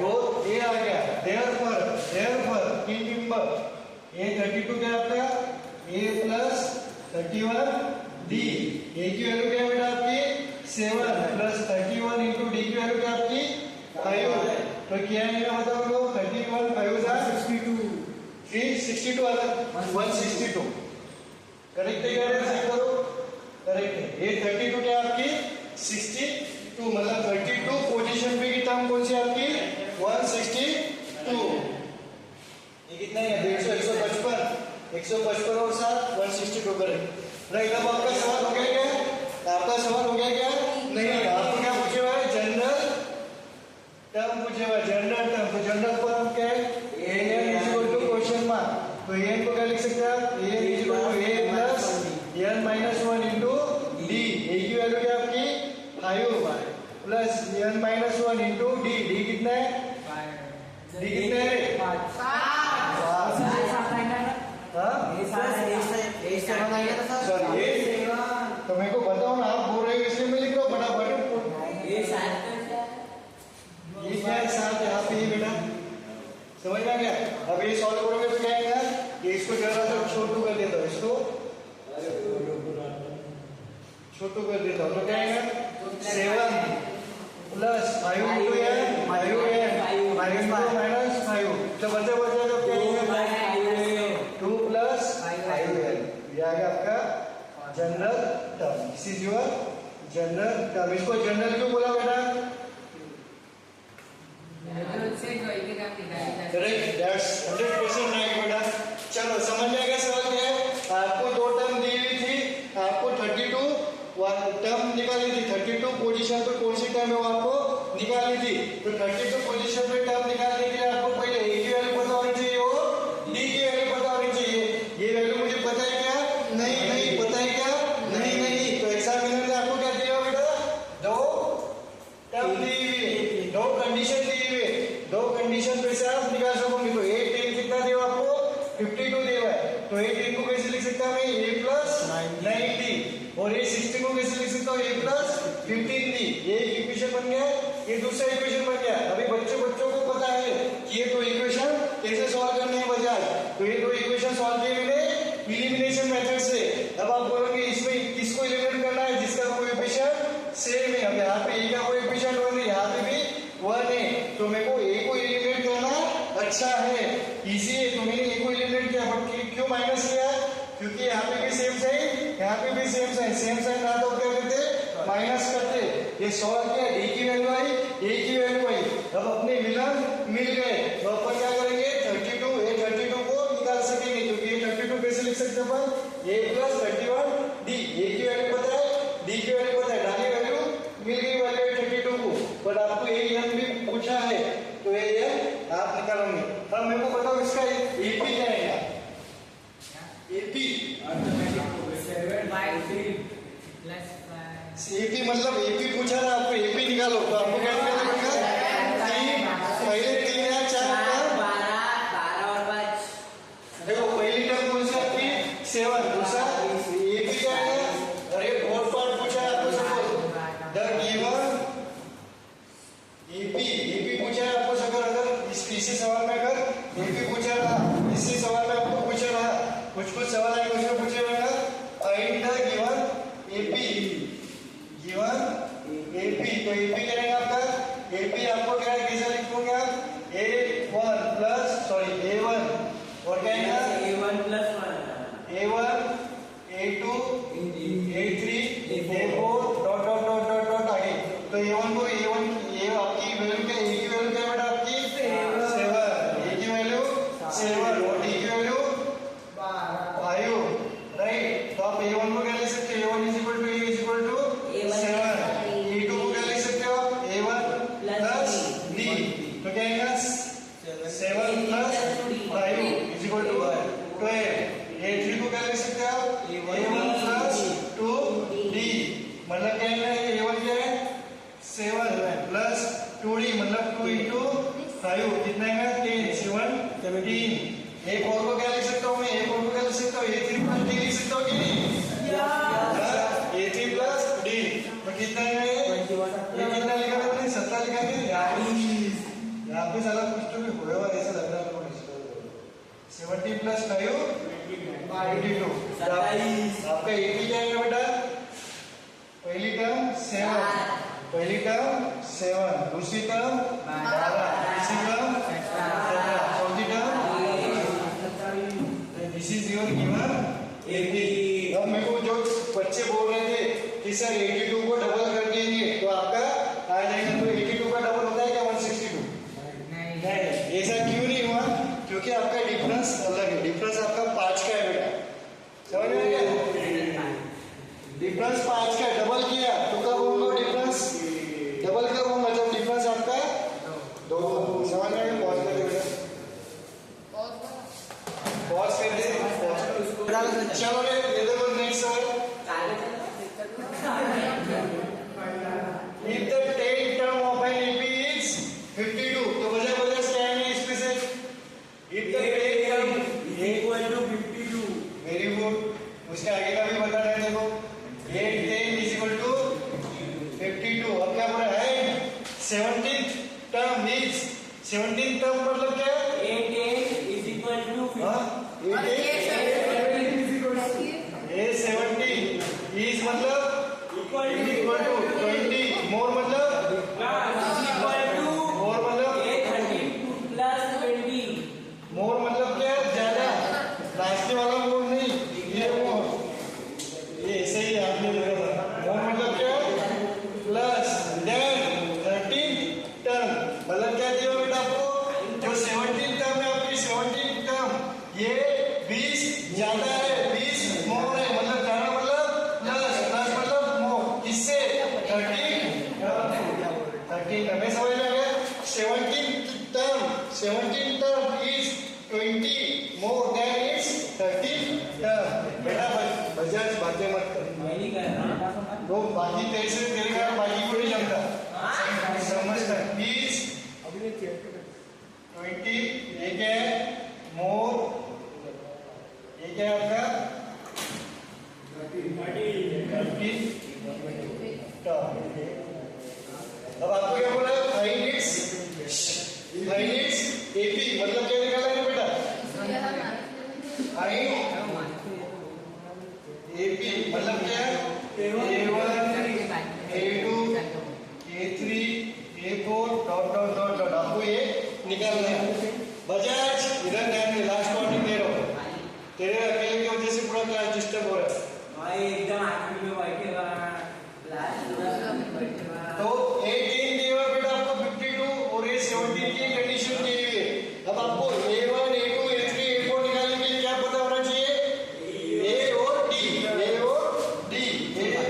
और ए आ गया। देयरफॉर तीन नंबर ए 32 क्या आपका a प्लस 31 d, a की वैल्यू क्या है बेटा आपकी 7 प्लस 31 इंटू डी की वैल्यू क्या आपकी 5। तो क्या है बताओ लोग, 31 5 62 आ रहा 162 करेक्ट है क्या, चेक करो करेक्ट है। ये 32 क्या आपकी 62 मतलब 32 पोजीशन पे की टर्म कौन सी आपकी 162। ये कितना है 155 और 7 162 करेक्ट राइट। अब आपका सवाल हो गया क्या, आपका सवाल हो गया क्या, नहीं आपको क्या पूछे हुआ है, जनरल टर्म पूछे हुआ है, जनरल टर्म। तो जनरल टर्म क्या है, an is equal to question mark. तो an को क्या लिख सकते हैं आप, an is equal to a plus n minus 1 into d। a की वैल्यू क्या आपकी 5 plus n minus 1 into d। d कितना है, d कितना है 5। तो मेरे को बताओ ना, आप बोल रहे हो इसलिए मैं लिख रहा हूँ फटाफट। ये क्या है 7 यहाँ पे ये बेटा, समझ में आ गया। अब ये सॉल्व करोगे तो क्या आएगा, ये इसको जरा सा छोटू कर देता हूँ, इसको छोटू कर देता हूँ, तो क्या आएगा 7 plus 5 into n 5 into minus 5 तो बचा तो क्या आएगा 2 प्लस 5n। ये आ गया आपका general term, this is your general term. इसको जनरल क्यों बोला बेटा, करेक्ट, दैट्स 100% डी की वैल्यू पता होनी चाहिए। ये वैल्यू मुझे पता है क्या? नहीं नहीं पता है क्या? नहीं नहीं। तो एग्जामिनर ने आपको क्या दिया बेटा? दो टर्म दी हुई, दो कंडीशन दी हुई, दो कंडीशन पे से आप निकाल सकोगे। तो ए 10 कितना दिया आपको? 52 दिया है। तो ए 10 को कैसे लिख सकता हूँ? ए प्लस 90 और ए 16 को कैसे लिख सकता हूँ? ए प्लस 15 दी। ये एक इक्वेशन बन गया, ये दूसरा इक्वेशन बन गया। अभी बच्चों को पता है कि ये दो इक्वेशन कैसे सॉल्व करने हैं बजाय। तो ये दो इक्वेशन सॉल्व किए मैंने एलिमिनेशन मेथड से। अब आप बोलोगे इसमें किसको एलिमिनेट करना है? जिसका कोएफिशिएंट सेम है। अब यहाँ पे ए का कोएफिशिएंट 1 है, यहाँ पे भी 1 है, तो मेरे को ए को एलिमिनेट करना अच्छा है, इजी है। तो मैंने ए को एलिमिनेट किया, बट क्यों माइनस किया? क्योंकि यहाँ पे भी सेम साइन, यहाँ पे भी सेम साइन ना तो क्या करते? माइनस करते। ये सॉल्व किया, डी की वैल्यू आई, ए की वैल्यू आई। अब अपने विलन मिल गए, तो अपन क्या करेंगे? 32 ए 32 को निकाल सकेंगे, क्योंकि ये 32 कैसे लिख सकते हैं अपन? ए प्लस 31 डी। ए की वैल्यू पता है, डी की वैल्यू पता है, डाली वैल्यू मिल गई वैल्यू 32 को। बट आपको ए एन भी पूछा है, तो ए एन आप निकालोगे। अब मेरे को बताओ इसका एपी क्या है? एपी एपी मतलब एपी पूछा ना आपको, एपी निकालो। तो आपको क्या निकालना पड़ेगा? पहले 3 या 4 12 और 5। देखो पहली टर्म कौन सी आपकी? 7। दूसरा एपी क्या है? अरे फोर्थ पार्ट पूछा है आपको। सपोज द गिवन एपी पूछा है आपको। सर अगर इसी सवाल में अगर एपी पूछा रहा, इसी सवाल में आपको पूछा रहा, कुछ सवाल आएंगे उसमें पूछे रहेगा फाइंड द गिवन एपी। तो एपी करेंगे आपका, एपी आपको क्या है? कैसे लिखोगे आप? A1 प्लस A1 और क्या है? A1 plus 1 A1 A2 A3 A4 dot dot dot dot dot आगे। तो A1 को A1 ये आपकी वैल्यू क्या? A की वैल्यू क्या बेटा आपकी? 7। A की वैल्यू 7 और D की वैल्यू 5, राइट। तो आप A1 को क्या लिख सकते हो? A1 is equal to 7। A2 को क्या लिख सकते हो? A1 plus D। तो क्या आएगा? 7 plus 5 is equal to 12। A3 को क्या लिख सकते हो? A1 plus 2D। मतलब क्या है? A1 क्या है? 7 प्लस 2D मतलब 2 इंटू 5 कितना है? 10 7 17। A4 को क्या लिख सकता हूँ मैं? A4 को क्या लिख सकता हूँ? A3 प्लस D लिख सकता हूँ कि नहीं? A3 प्लस D तो कितना है? ये कितना लिखा था आपने? 17 लिखा था। यहाँ पे सारा कुछ तो भी होगा ऐसा लग रहा है। 70 प्लस 5 22। आपका एपी क्या है बेटा? पहली टर्म 7, पहली टर्म 7, दूसरी टर्म 12, तीसरी टर्म 17, चौथी term. This is your given AP. अब मेरे को जो बच्चे बोल रहे थे कि सर 82 को डबल कर देंगे तो आपका आ जाएगा, तो 82 का डबल होता है क्या? 162? नहीं। ऐसा क्यों नहीं हुआ? क्योंकि आपका डिफरेंस अलग है। डिफरेंस आपका 5 का है बेटा, समझ में आ गया? डिफरेंस 5 का डबल किया तो कब होगा डिफरेंस? डबल कब होगा? जब डिफरेंस आपका 2। समझ में आ गया? पॉज कर दे, पॉज कर दे। चलो ये देखो नेक्स्ट सवाल। If the 10th term of an AP is 52, तो बजा क्या है इसमें से? If the 10th term equal to 52, very good. उसके आगे का भी बताना है। देखो 8 10 is equal to 52। अब क्या बोला है? 17th term is 17th term मतलब क्या? 8 is equal to 50। हाँ 8 A70 is मतलब इक्वल टू 20। मोर मतलब मोर मतलब मोर मतलब क्या? ज्यादा। लास्ट वाला मोर नहीं, ये मोर, ये ऐसे ही आपने देखा था। मोर मतलब क्या? प्लस देन 13 टर्म मतलब क्या दिया बेटा आपको? जो 17 टर्म है आपकी 17 टर्म ये 20 ज्यादा है, 20 मोर है। मतलब ज्यादा मतलब प्लस, प्लस मतलब मोर, किससे? 13 हमें समझ में आ गया। 17 टर्म इज 20 मोर तो बाकी तेरे से तेरे का बाकी को नहीं जमता समझता है 20 20 ये क्या है मोर ये क्या है आपका 30 अब आपको क्या बोला फाइंड इट्स एपी मतलब क्या निकाला है बेटा फाइंड एपी मतलब क्या है A1 A2 A3 A4 dot dot dot dot आपको ये निकालना है बजाज इधर ध्यान दे लास्ट वार्निंग दे रहा हूँ तेरे अकेले की वजह से पूरा क्लास डिस्टर्ब हो रहा है भाई एकदम आखिरी में बैठेगा तो 18 दिया हुआ बेटा आपको 52 और ये 17 की कंडीशन दी हुई है अब आपको A1 A2 A3 A4 निकालने के लिए क्या पता होना चाहिए A और D A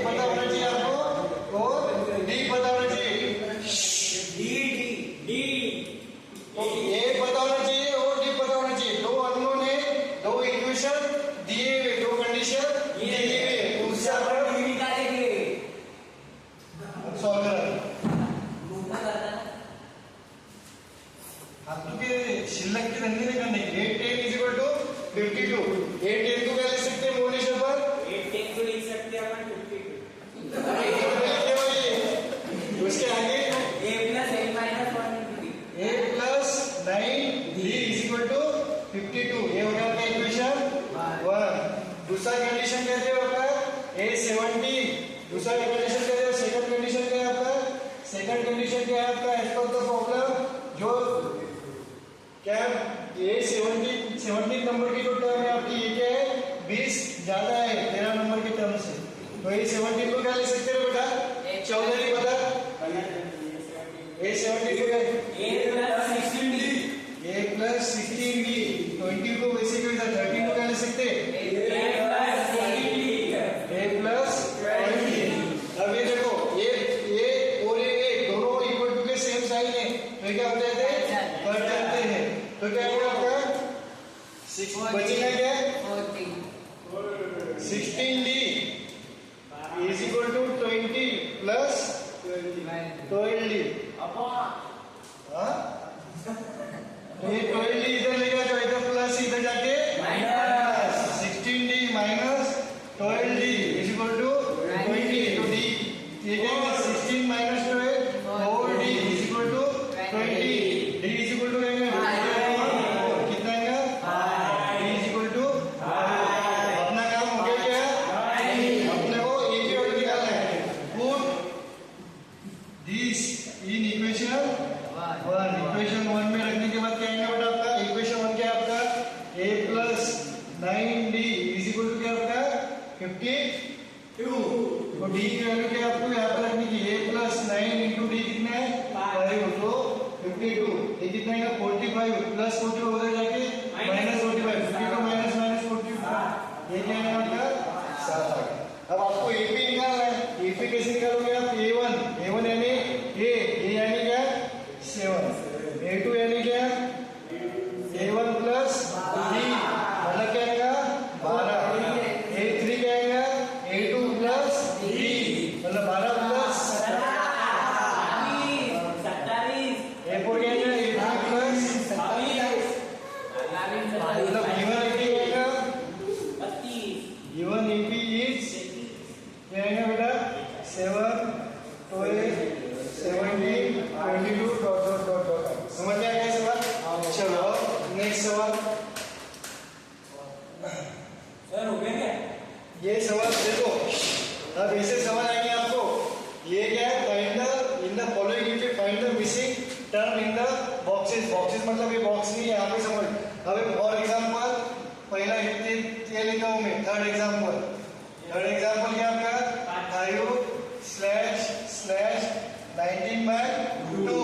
पता होना चाहिए आपको और D पता होना चाहिए तो A पता होना चाहिए और D पता होना चाहिए दो अननोन है दो इक्वेशन दिए हुए दो कंडीशन दिए हुए उससे आप सॉल्व करें आपके शिल्लक के धंधे नहीं करने 8 10 इज इक्वल टू 52 8 10 को क्या लिख सकते हैं मोनिशा पर 8 10 को लिख सकते हैं अपन 52 उसके आगे a plus a minus 1 a plus 9d is equal to 52 ये होगा आपका इक्वेशन 1 दूसरा कंडीशन कहते हैं आपका a 70 दूसरा कंडीशन कहते हैं सेकंड कंडीशन क्या है आपका सेकंड कंडीशन क्या है आपका एज पर द प्रॉब्लम जो क्या a 70 नंबर की जो टर्म है आपकी ये क्या है 20 ज्यादा है 13 नंबर की टर्म से तो ये 70 को क्या लिख सकते हैं बेटा 14 नहीं पता a 70 को क्या a plus 16d a plus 16d 20 को वैसे क्यों था 13 को क्या लिख सकते हैं a plus 20 अब ये देखो ये और ये दोनों इक्वल टू के सेम साइन है तो क्या हो जाते हैं कट जाते हैं तो क्या होगा आपका 6 बचेगा क्या 16d is equal to 20 plus 12d हाँ तो ये 12d इधर ले जाओ इधर प्लस इधर जाके minus 16d minus 12d is equal to 20 तो d ये क्या है 16 minus 12 4d is equal to 20 d is equal to कितना आएगा d is equal to अपना काम हो गया क्या अपने को एक ही वैल्यू निकालना है put this in equation 1 equation 1 में रखने के बाद क्या आएगा बेटा आपका इक्वेशन 1 क्या है आपका a plus 9d is equal to क्या आपका 52 तो d की वैल्यू क्या आपको यहाँ पर रखनी की a plus 9 into d कितना है 5 तो 52 ये कितना है 45 प्लस 40 उधर जाके माइनस 45 52 माइनस 45 ये क्या है आपका 7 आ गया अब आपको AP निकालना है AP कैसे निकालोगे आप A1 यानी A यानी क्या 7 A2 यानी क्या A1 प्लस D मतलब क्या आएगा 12 A3 क्या आएगा A2 प्लस D मतलब 12 प्लस 27 A4 क्या आएगा A3 प्लस 27 मतलब given AP आएगा given AP is क्या आएगा बेटा 7 12 17 22 डॉट डॉट डॉट डॉट समझ में आ गया सवाल चलो नेक्स्ट सवाल सर हो गया क्या ये सवाल देखो अब ऐसे सवाल आएंगे आपको ये क्या है find the in the following if you find the missing term in the boxes मतलब ये बॉक्स नहीं है यहाँ पे समझ अब फॉर एग्जांपल पहला ये लिखा हूँ मैं थर्ड एग्जांपल क्या आपका 5//19/2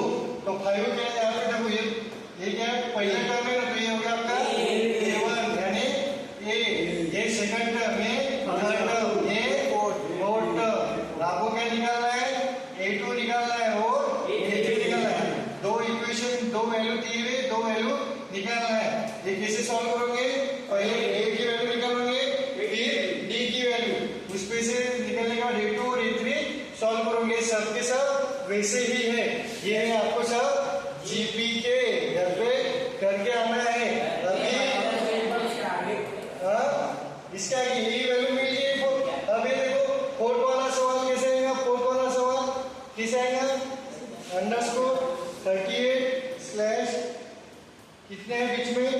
तो 5 क्या है यहाँ पे देखो ये क्या है पहला टर्म है तो ये होगा आपका A1 यानी A ये सेकंड टर्म है थर्ड टर्म ये फोर्थ टर्म आपको क्या निकालना है A2 निकालना है और A3 निकालना है दो इक्वेशन दो वैल्यू दी हुई दो वैल्यू निकालना है ये कैसे सॉल्व करोगे पहले A की वैल्यू निकालोगे फिर D वैसे ही है, ये है आपको सब जीपी के घर पे करके आना है। अभी इसका यही वैल्यू मिल गई। अभी देखो फोर्थ वाला सवाल कैसे आएगा, फोर्थ वाला सवाल कैसे आएगा, अंडरस्कोर 38 स्लैश कितने हैं बीच में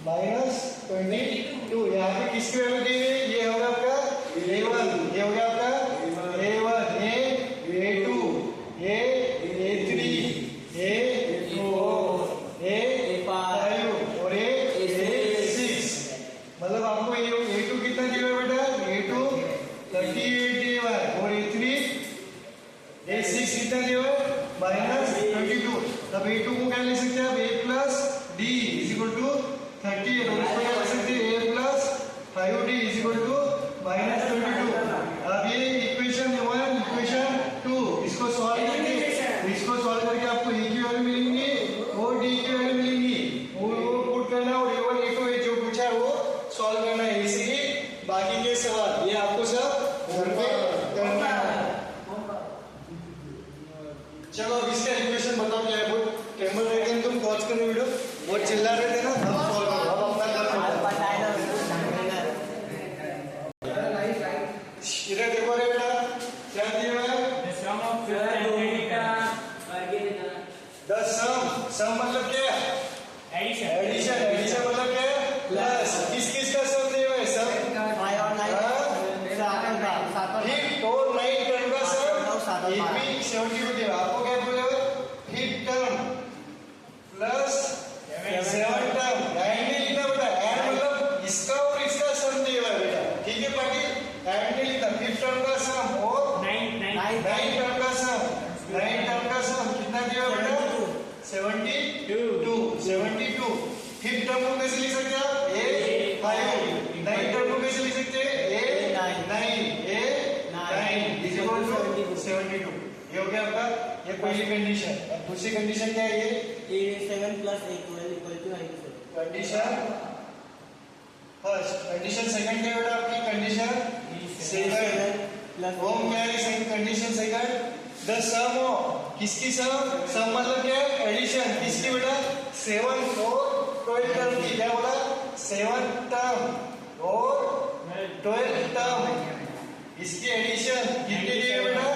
माइनस 22। यहाँ पे किसकी वैल्यू दी हुई है, ये होगा आपका A1, ये हो गया आपका A1, ये A2, ये A3, ये A4, A5 और ये A6। मतलब आपको A2 कितना दिया है बेटा, A2 38 दिया है और A3 A6 कितना दिया है माइनस 22। तब A2 को क्या लिख सकते हैं आप, A plus D is equal to 38 और इसको क्या लिख सकते हैं A plus 5D is equal to minus 22। अब ये इक्वेशन 1 इक्वेशन 2 इसको सॉल्व करेंगे, इसको सॉल्व करके आपको A की वैल्यू मिलेंगी और D की वैल्यू मिलेंगी, वो पुट करना और A1 A2 जो पूछा है वो सॉल्व करना है। इसी ही बाकी के सवाल ये आपको सब घर पे करना है। चलो अब इसका इक्वेशन बताओ क्या है। बहुत टेबल रेटिंग तुम पॉज करो वीडियो, बहुत चिल्ला रहे थे ना, अब सॉल्व करो, अब अपना कर लो। इधर देखो रे बेटा क्या दिया है, द सम मतलब क्या है, एडिशन मतलब क्या है, प्लस किस किस का सम दिया है, सम 5 और 9 हिट और 9 टर्म का सम AB 72 दिया। आपको क्या बोला है, hit term plus 7 term, and नहीं लिखना बेटा, एंड मतलब इसका और इसका सम दिया है बेटा, ठीक है पाटिल, एंड नहीं लिखना, हिट टर्म का सम और 9 टर्म का सम, 9 टर्म का सम कितना दिया है बेटा 72। हिट टर्म को कैसे लिख सकते हैं आप, A5, 9 टर्म को कैसे लिख सकते हैं, A9 इज इक्वल टू 72। ये हो गया आपका, ये पहली कंडीशन। अब दूसरी कंडीशन क्या है, ये 7 plus 12 equal to 97। Condition first. Condition second क्या है बेटा आपकी, कंडीशन सेकंड। होम क्या है condition second, the sum of किसकी सम मतलब क्या है, एडिशन किसकी बेटा 7 और 12 टर्म की, क्या बोला 7 टर्म और 12 टर्म, इसकी एडिशन कितनी दी है बेटा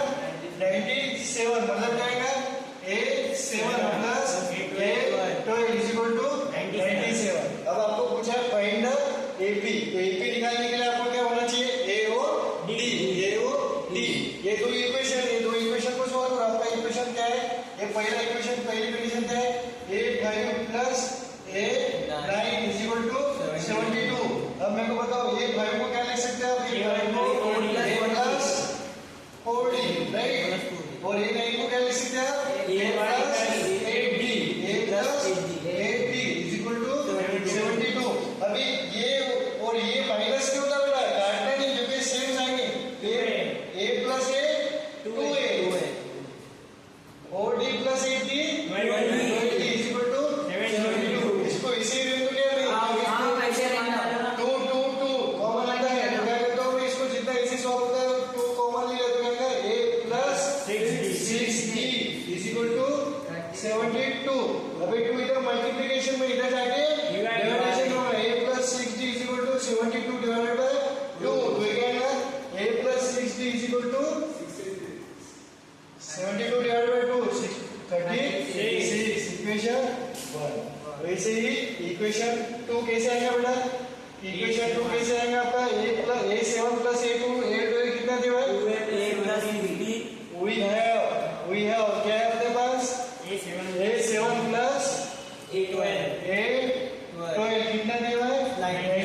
97। मतलब क्या आएगा, A7 plus A12 is equal to 97। अब आपको पूछा है फाइंड AP, तो AP निकालने के लिए आपको क्या होना चाहिए, A और D, ये दो इक्वेशन, ये दो इक्वेशन को सॉल्व करो। आपका इक्वेशन क्या है, ये पहला इक्वेशन, पहली कंडीशन क्या है, A5 plus A9 is equal to 72। अब मेरे को बताओ A5 को क्या लिख सकते हैं आप, A5 को A प्लस 4D राइट, और A9 को क्या लिख सकते हैं आप, A plus 8D, A plus 8D is equal to 72। अभी ये और ये माइनस क्यों था बेटा, काटना नहीं क्योंकि सेम आएंगे, A प्लस A 2A और D plus 8D 20 is equal to 72। इसको इसी रीजन को क्या है 2 कॉमन आता है, तो क्या करता हूँ इसको जितना इसी सॉल्व होता है 2 कॉमन ले लेते हैं, A plus 6D is equal to 72। अभी 2 इधर मल्टीप्लिकेशन में इधर जाके डिवाइडेशन होगा, A plus 6D is equal to 72 divided by 2, तो ये क्या आएगा A plus 6D is equal to 72 divided by 2 36 equation 1। वैसे ही इक्वेशन 2 कैसे आएगा बेटा, इक्वेशन 2 कैसे आएगा आपका, A7 प्लस A12 कितना दिया है, we have क्या है अपने पास, A7 प्लस A12 कितना दिया है 97।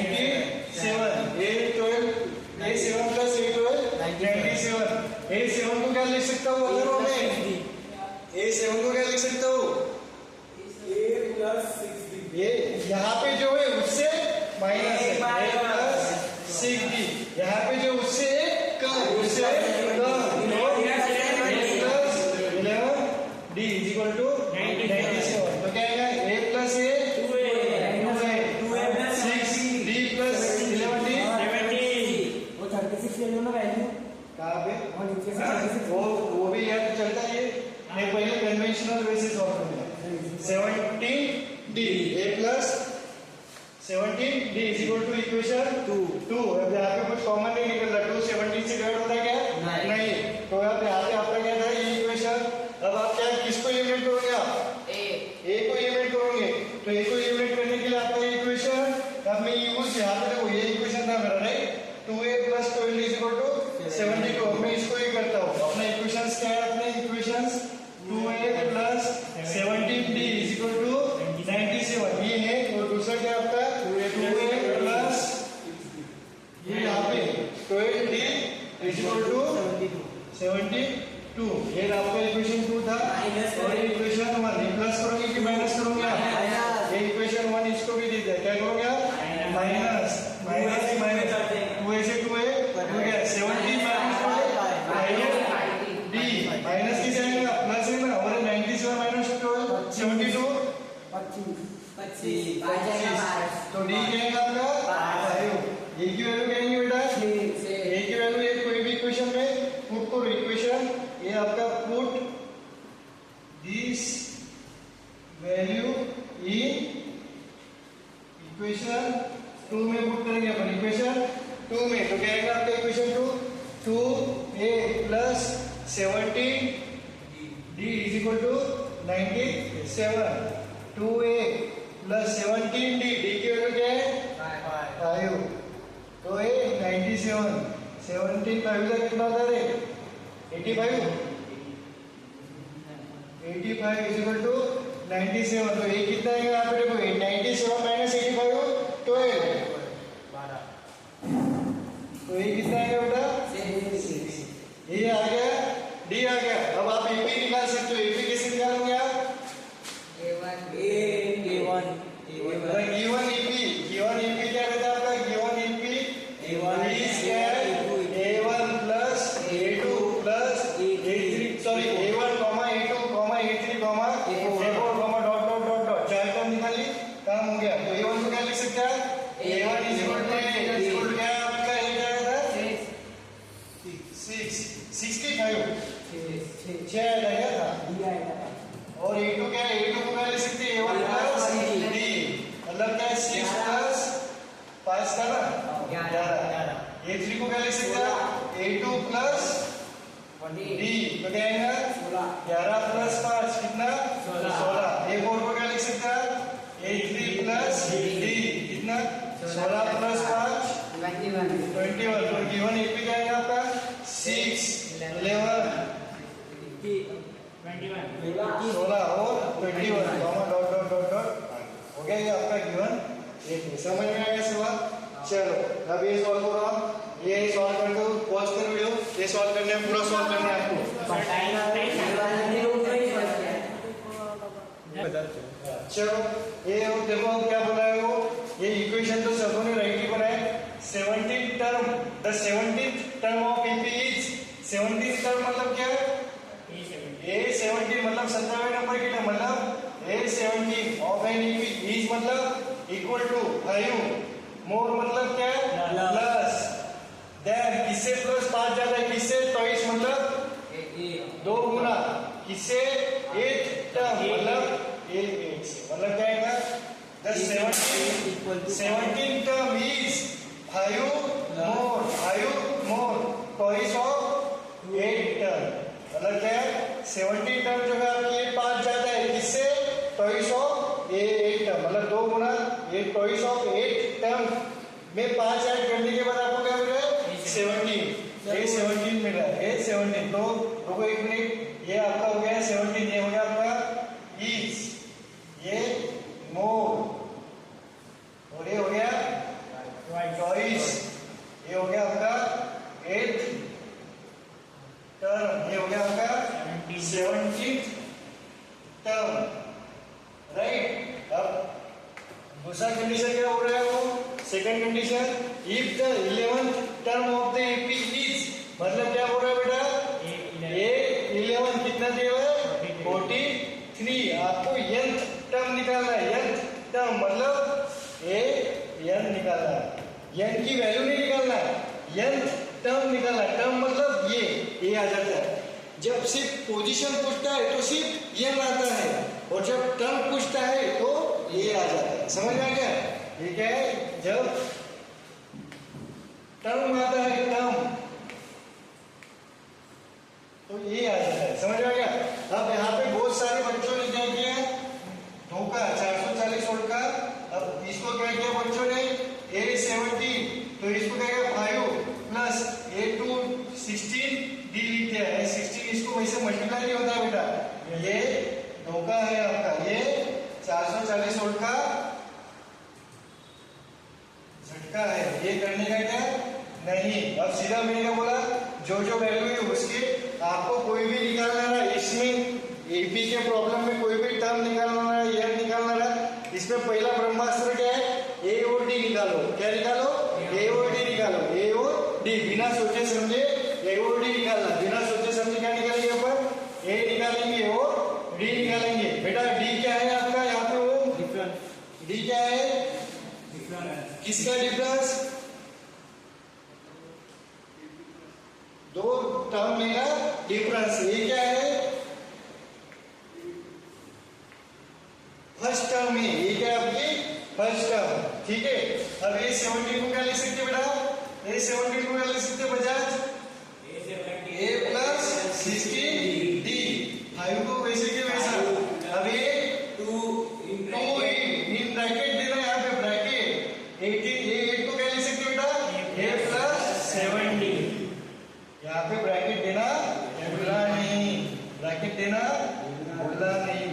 A7 plus A12 97। A7 को क्या लिख सकता हूँ, अगर मैं A7 को क्या लिख सकता हूँ, ये यहाँ पे जो है उससे माइनस है, A प्लस 6D, यहाँ पे जो उससे कम, उससे कम, D इज इक्वल टू 97। तो क्या आएगा A plus A d is equal to equation 2। अब यहाँ पे कुछ कॉमन नहीं निकल रहा, 2 17 से डिवाइड होता है क्या? नहीं। तो अब यहाँ पे आपका क्या था ये इक्वेशन। अब आप क्या किसको एलिमिनेट करोगे? आप a को एलिमिनेट करोगे। तो a को एलिमिनेट करने के लिए आपका इक्वेशन अब मैं यूज यहाँ पे देखो ये इक्वेशन था मेरा, right? 2a + 12 is equal to 72। अब मैं इसको ही करता हूँ। अपने इक्वेशंस क्या है? अपने equations 2a + 17d is equal to 97 ये है। और दूसरा क्या आपका 2a + ये यहाँ पे 12d इज इक्वल टू 72। ये आपका इक्वेशन 2 था। और इक्वेशन 1 प्लस करोगे कि माइनस करोगे आप? ये इक्वेशन 1 इसको भी दे दिया, क्या करोगे आप? माइनस माइनस माइनस 2a से 2a हो गया 70 d माइनस की जाएगा प्लस है ना। और 97 माइनस 12 72 25 तो d क्या है आपका 5। a की वैल्यू क्या है बेटा? a की वैल्यू ये कोई भी इक्वेशन में पुट करो। इक्वेशन ये आपका put this value in equation 2 में पुट करेंगे अपन। इक्वेशन 2 में तो क्या आएगा आपका equation 2 2a + 17 d is equal to 97। 2a + 17 d की वैल्यू क्या है? 5। तो ये 97 17 5 का कितना आता है? 85 85 इज इक्वल टू 97। तो ये कितना आएगा यहाँ पे देखो 97 माइनस 85 12। तो ये कितना आएगा बेटा? ये आ गया डी आ गया। अब आप एपी निकाल सकते हो। एपी कैसे निकालोगे आप? गिवन एपी क्या रहता है आपका? Given AP is a1 + a2 + a3 sorry a1, a2, a3, a4 dot dot dot dot 4 term निकाली, काम हो गया। तो a1 को क्या लिख सकते हैं? a1 इज इक्वल टू क्या आपका ये क्या था? 6 की 5 6 आएगा था। और a2 क्या है? a2 को क्या लिख सकते हैं? a1 + d मतलब क्या है? 6 + 5 का ना 11। a3 को क्या लिख सकते हैं? a2 + d तो क्या आएगा? 11 + 5 कितना? 16। a4 को क्या लिख सकते हैं? a3 + d कितना? 16 + 5 21। तो गिवन एपी क्या आएगा आपका? 6 11 16 और 21 डॉट डॉट डॉट डॉट हो गया ये आपका गिवन एपी। समझ में आ गया सवाल? चलो अब ये सॉल्व करो आप। ये सॉल्व कर दो, पॉज कर वीडियो। ये सॉल्व करने है, पूरा सॉल्व करना है आपको। चलो ये देखो क्या बोला है वो। ये इक्वेशन तो सबों ने राइट ही बनाया। 17th term the 17th term of AP is 17th term मतलब क्या है? A17 मतलब 97 नंबर की टर्म मतलब A17 of an AP is मतलब इक्वल टू 5 मोर मतलब क्या है? प्लस देन किससे प्लस 5 ज्यादा है? किससे? 23 मतलब 2 गुना किससे? 8 टर्म मतलब 8 से मतलब क्या आएगा? The 17 term is 5 more twice of 8 term मतलब क्या है? 17 टर्म जो है आपकी 5 ज्यादा है किससे? twice of 8 टर्म मतलब 2 गुना 8 twice of 8 टर्म में 5 ऐड करने के बाद आपको क्या मिल रहा है? 17। ये 17 मिल रहा है। ये 17 तो रुको एक मिनट। ये आपका हो गया 17। ये हो गया आपका इज ये मोर और ये हो गया ट्वाइस। ये हो गया आपका 8 टर्म। ये हो गया आपका 17th टर्म, राइट। अब दूसरा कंडीशन क्या हो रहा है वो? Second condition if the 11th term of the AP is मतलब क्या हो रहा है बेटा? ये 11 कितना दिया हुआ है? 43। आपको nth टर्म निकालना है। nth टर्म मतलब n निकालना है। n की वैल्यू नहीं निकालना है, nth टर्म निकालना है। टर्म मतलब ये आ जाता है। जब सिर्फ पोजीशन पूछता है तो सिर्फ n आता है और जब टर्म पूछता है तो ये आ जाता है। समझ में आ गया? ये क्या है? जब टर्म आता है टर्म तो ये आ जाता है, समझ में आ गया। अब यहाँ पे बहुत सारे बच्चों ने क्या किया, धोखा 440 वोल्ट का। अब इसको क्या किया बच्चों ने, A17 तो इसको क्या किया 5 प्लस A2 16 D लिख दिया है। 16 इसको वैसे मल्टीप्लाई नहीं होता है बेटा, ये धोखा है आपका। ये 440 वोल्ट का झटका है, ये करने का क्या नहीं। अब सीधा मैंने क्या बोला, जो जो वैल्यू है उसके आपको कोई भी निकालना है इसमें, एपी के प्रॉब्लम में कोई भी टर्म निकालना है, ईयर निकालना है, इसमें पहला ब्रह्मास्त्र क्या है, ए और डी निकालो। क्या निकालो, ए और डी निकालो, ए और डी, बिना सोचे समझे ए और डी निकालना। बिना सोचे समझे क्या निकालेंगे अपन, ए निकालेंगे और डी निकालेंगे। बेटा डी क्या है आपका यहाँ पे, वो डिफरेंस। डी क्या है, किसका डिफरेंस, दो टर्म में का डिफरेंस। ये क्या है, फर्स्ट टर्म है, ये क्या है आपकी फर्स्ट टर्म, ठीक है। अब ये 17 को क्या लिख सकते बेटा, ये 17 को क्या लिख सकते बजाज, a प्लस 16 d, 5 को वैसे के वैसा। अब ये 2 इन ब्रैकेट देना, यहाँ पे ब्रैकेट 18, ये 8 को क्या लिख सकते बेटा, a प्लस 17, यहाँ पे ब्रैकेट देना भूलना नहीं, ब्रैकेट देना भूलना नहीं,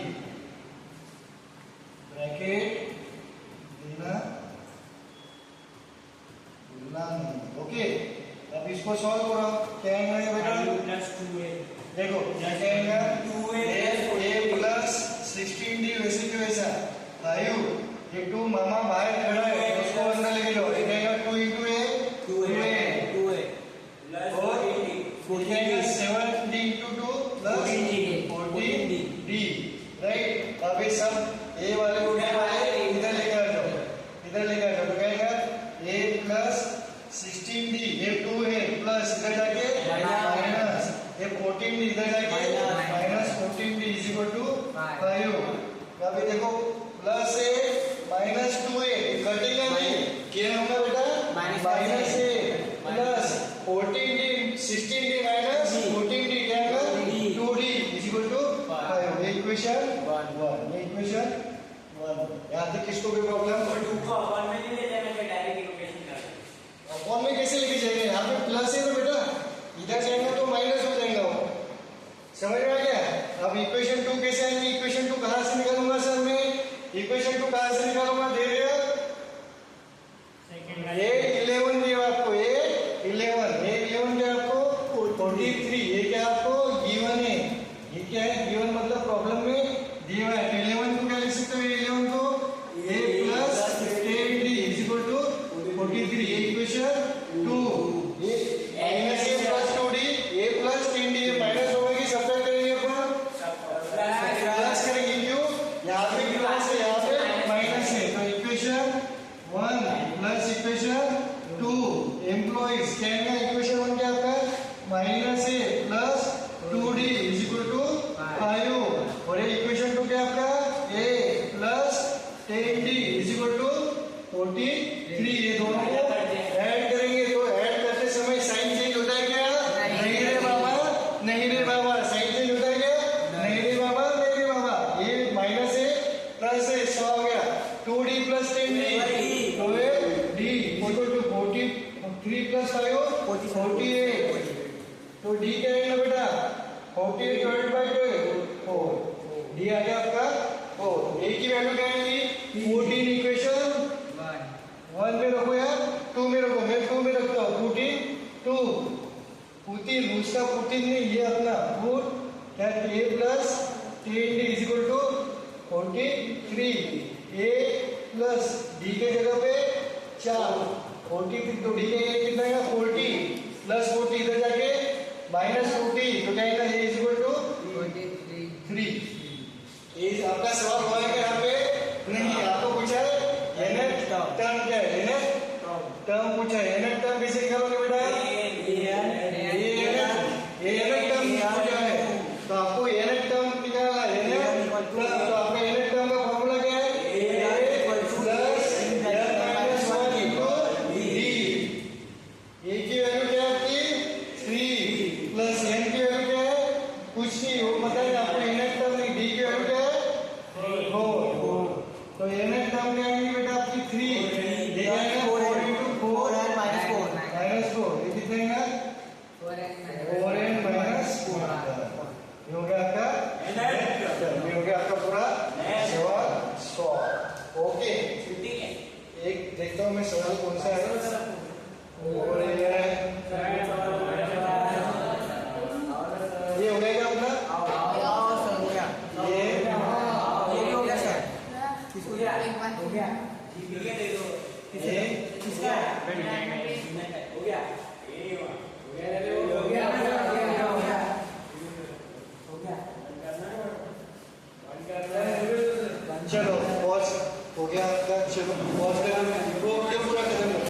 ब्रैकेट देना भूलना नहीं। ओके, अब इसको सॉल्व करो। क्या आएगा बेटा, देखो क्या आएगा, a प्लस 16d वैसे के वैसा 5, ये 2 मामा बाहर खड़ा है तो उसको अंदर लेके जाओ, ये कहेगा 2 into a 2a और 7d into 2 plus 14d, right. अब ये सब ए वाले को क्या है, इधर लेके आ जाओ, इधर लेके आ जाओ, तो कहेगा a प्लस 16d, ये 2 है प्लस इधर जाके माइनस, ये 14d इधर जाके minus 14d is equal to 5। अभी देखो प्लस है माइनस 2a कटेगा नहीं, क्या होगा बेटा, माइनस है plus 14d 16d minus 14d क्या होगा 2d इज इक्वल टू 5। ये इक्वेशन 1, ये इक्वेशन 1। यहाँ तक किसको भी प्रॉब्लम, अपॉन में कैसे लेके जाएंगे, यहाँ पे प्लस है तो बेटा इधर जाएगा तो माइनस हो जाएगा वो, समझ में आ गया। अब इक्वेशन 2 कैसे आएंगे, इक्वेशन 2 कहाँ से निकालूंगा सर मैं, इक्वेशन 2 कहाँ से निकालूंगा, दे रहे हो A11 दिया आपको, A11 क्या आपको 43, ये क्या आपको गिवन है, ये क्या है गिवन मतलब प्रॉब्लम में दिया है। 11 को क्या लिख सकते हो, 11 को a plus 10d is equal to 43, ये इक्वेशन 2। ये minus a plus 2d, a plus 10d, ये माइनस होगा कि सब्ट्रैक्ट करेंगे अपन, प्लस करेंगे, क्यों यहाँ पे प्लस है यहाँ पे माइनस है, तो इक्वेशन 1 प्लस इक्वेशन 2 एम्प्लॉइज क्या है, इक्वेशन 1 क्या आपका minus a plus 2d is equal to 5, और ये इक्वेशन 2 क्या आपका a plus 10d is equal to 43। ये दोनों को ऐड करेंगे तो ऐड करते समय साइन चेंज होता है क्या, नहीं रे बाबा, नहीं रे बाबा, साइन चेंज होता है क्या, नहीं रे बाबा, नहीं रे बाबा। ये माइनस है प्लस है, 100 हो गया, 2d प्लस 10d तो ये d इक्वल टू 43 प्लस 5 48, तो d क्या है ना बेटा 48 डिवाइडेड बाय 4, d आ गया आपका 4। a की वैल्यू क्या आएगी 14, इक्वेशन 1 में रखो यार, 2 में रखो, मैं 2 में रखता हूँ 14 2 14 उसका 14 नहीं, ये अपना 4 क्या a plus 10d is equal to 43, a plus d के जगह पे 4 43, तो d के कितना है 40 प्लस 40 इधर जाके माइनस 40, तो क्या है a इज इक्वल टू 3। ये आपका सवाल हुआ है यहाँ पे नहीं, आपको पूछा है nth टर्म क्या है, nth टर्म पूछा है, nth टर्म कैसे निकालोगे बेटा, nth टर्म पूछा है तो आपको nth टर्म निकालना है, nth तो आपका nth टर्म का फॉर्मूला क्या है, a प्लस n माइनस 1 सवाल कौन सा है और ये हो गया क्या अपना ये भी हो गया सर किसको गया एक बार हो गया ये किसका हो गया हो गया चलो पॉज हो गया आपका चलो पॉज करो वो क्या पूरा खत्म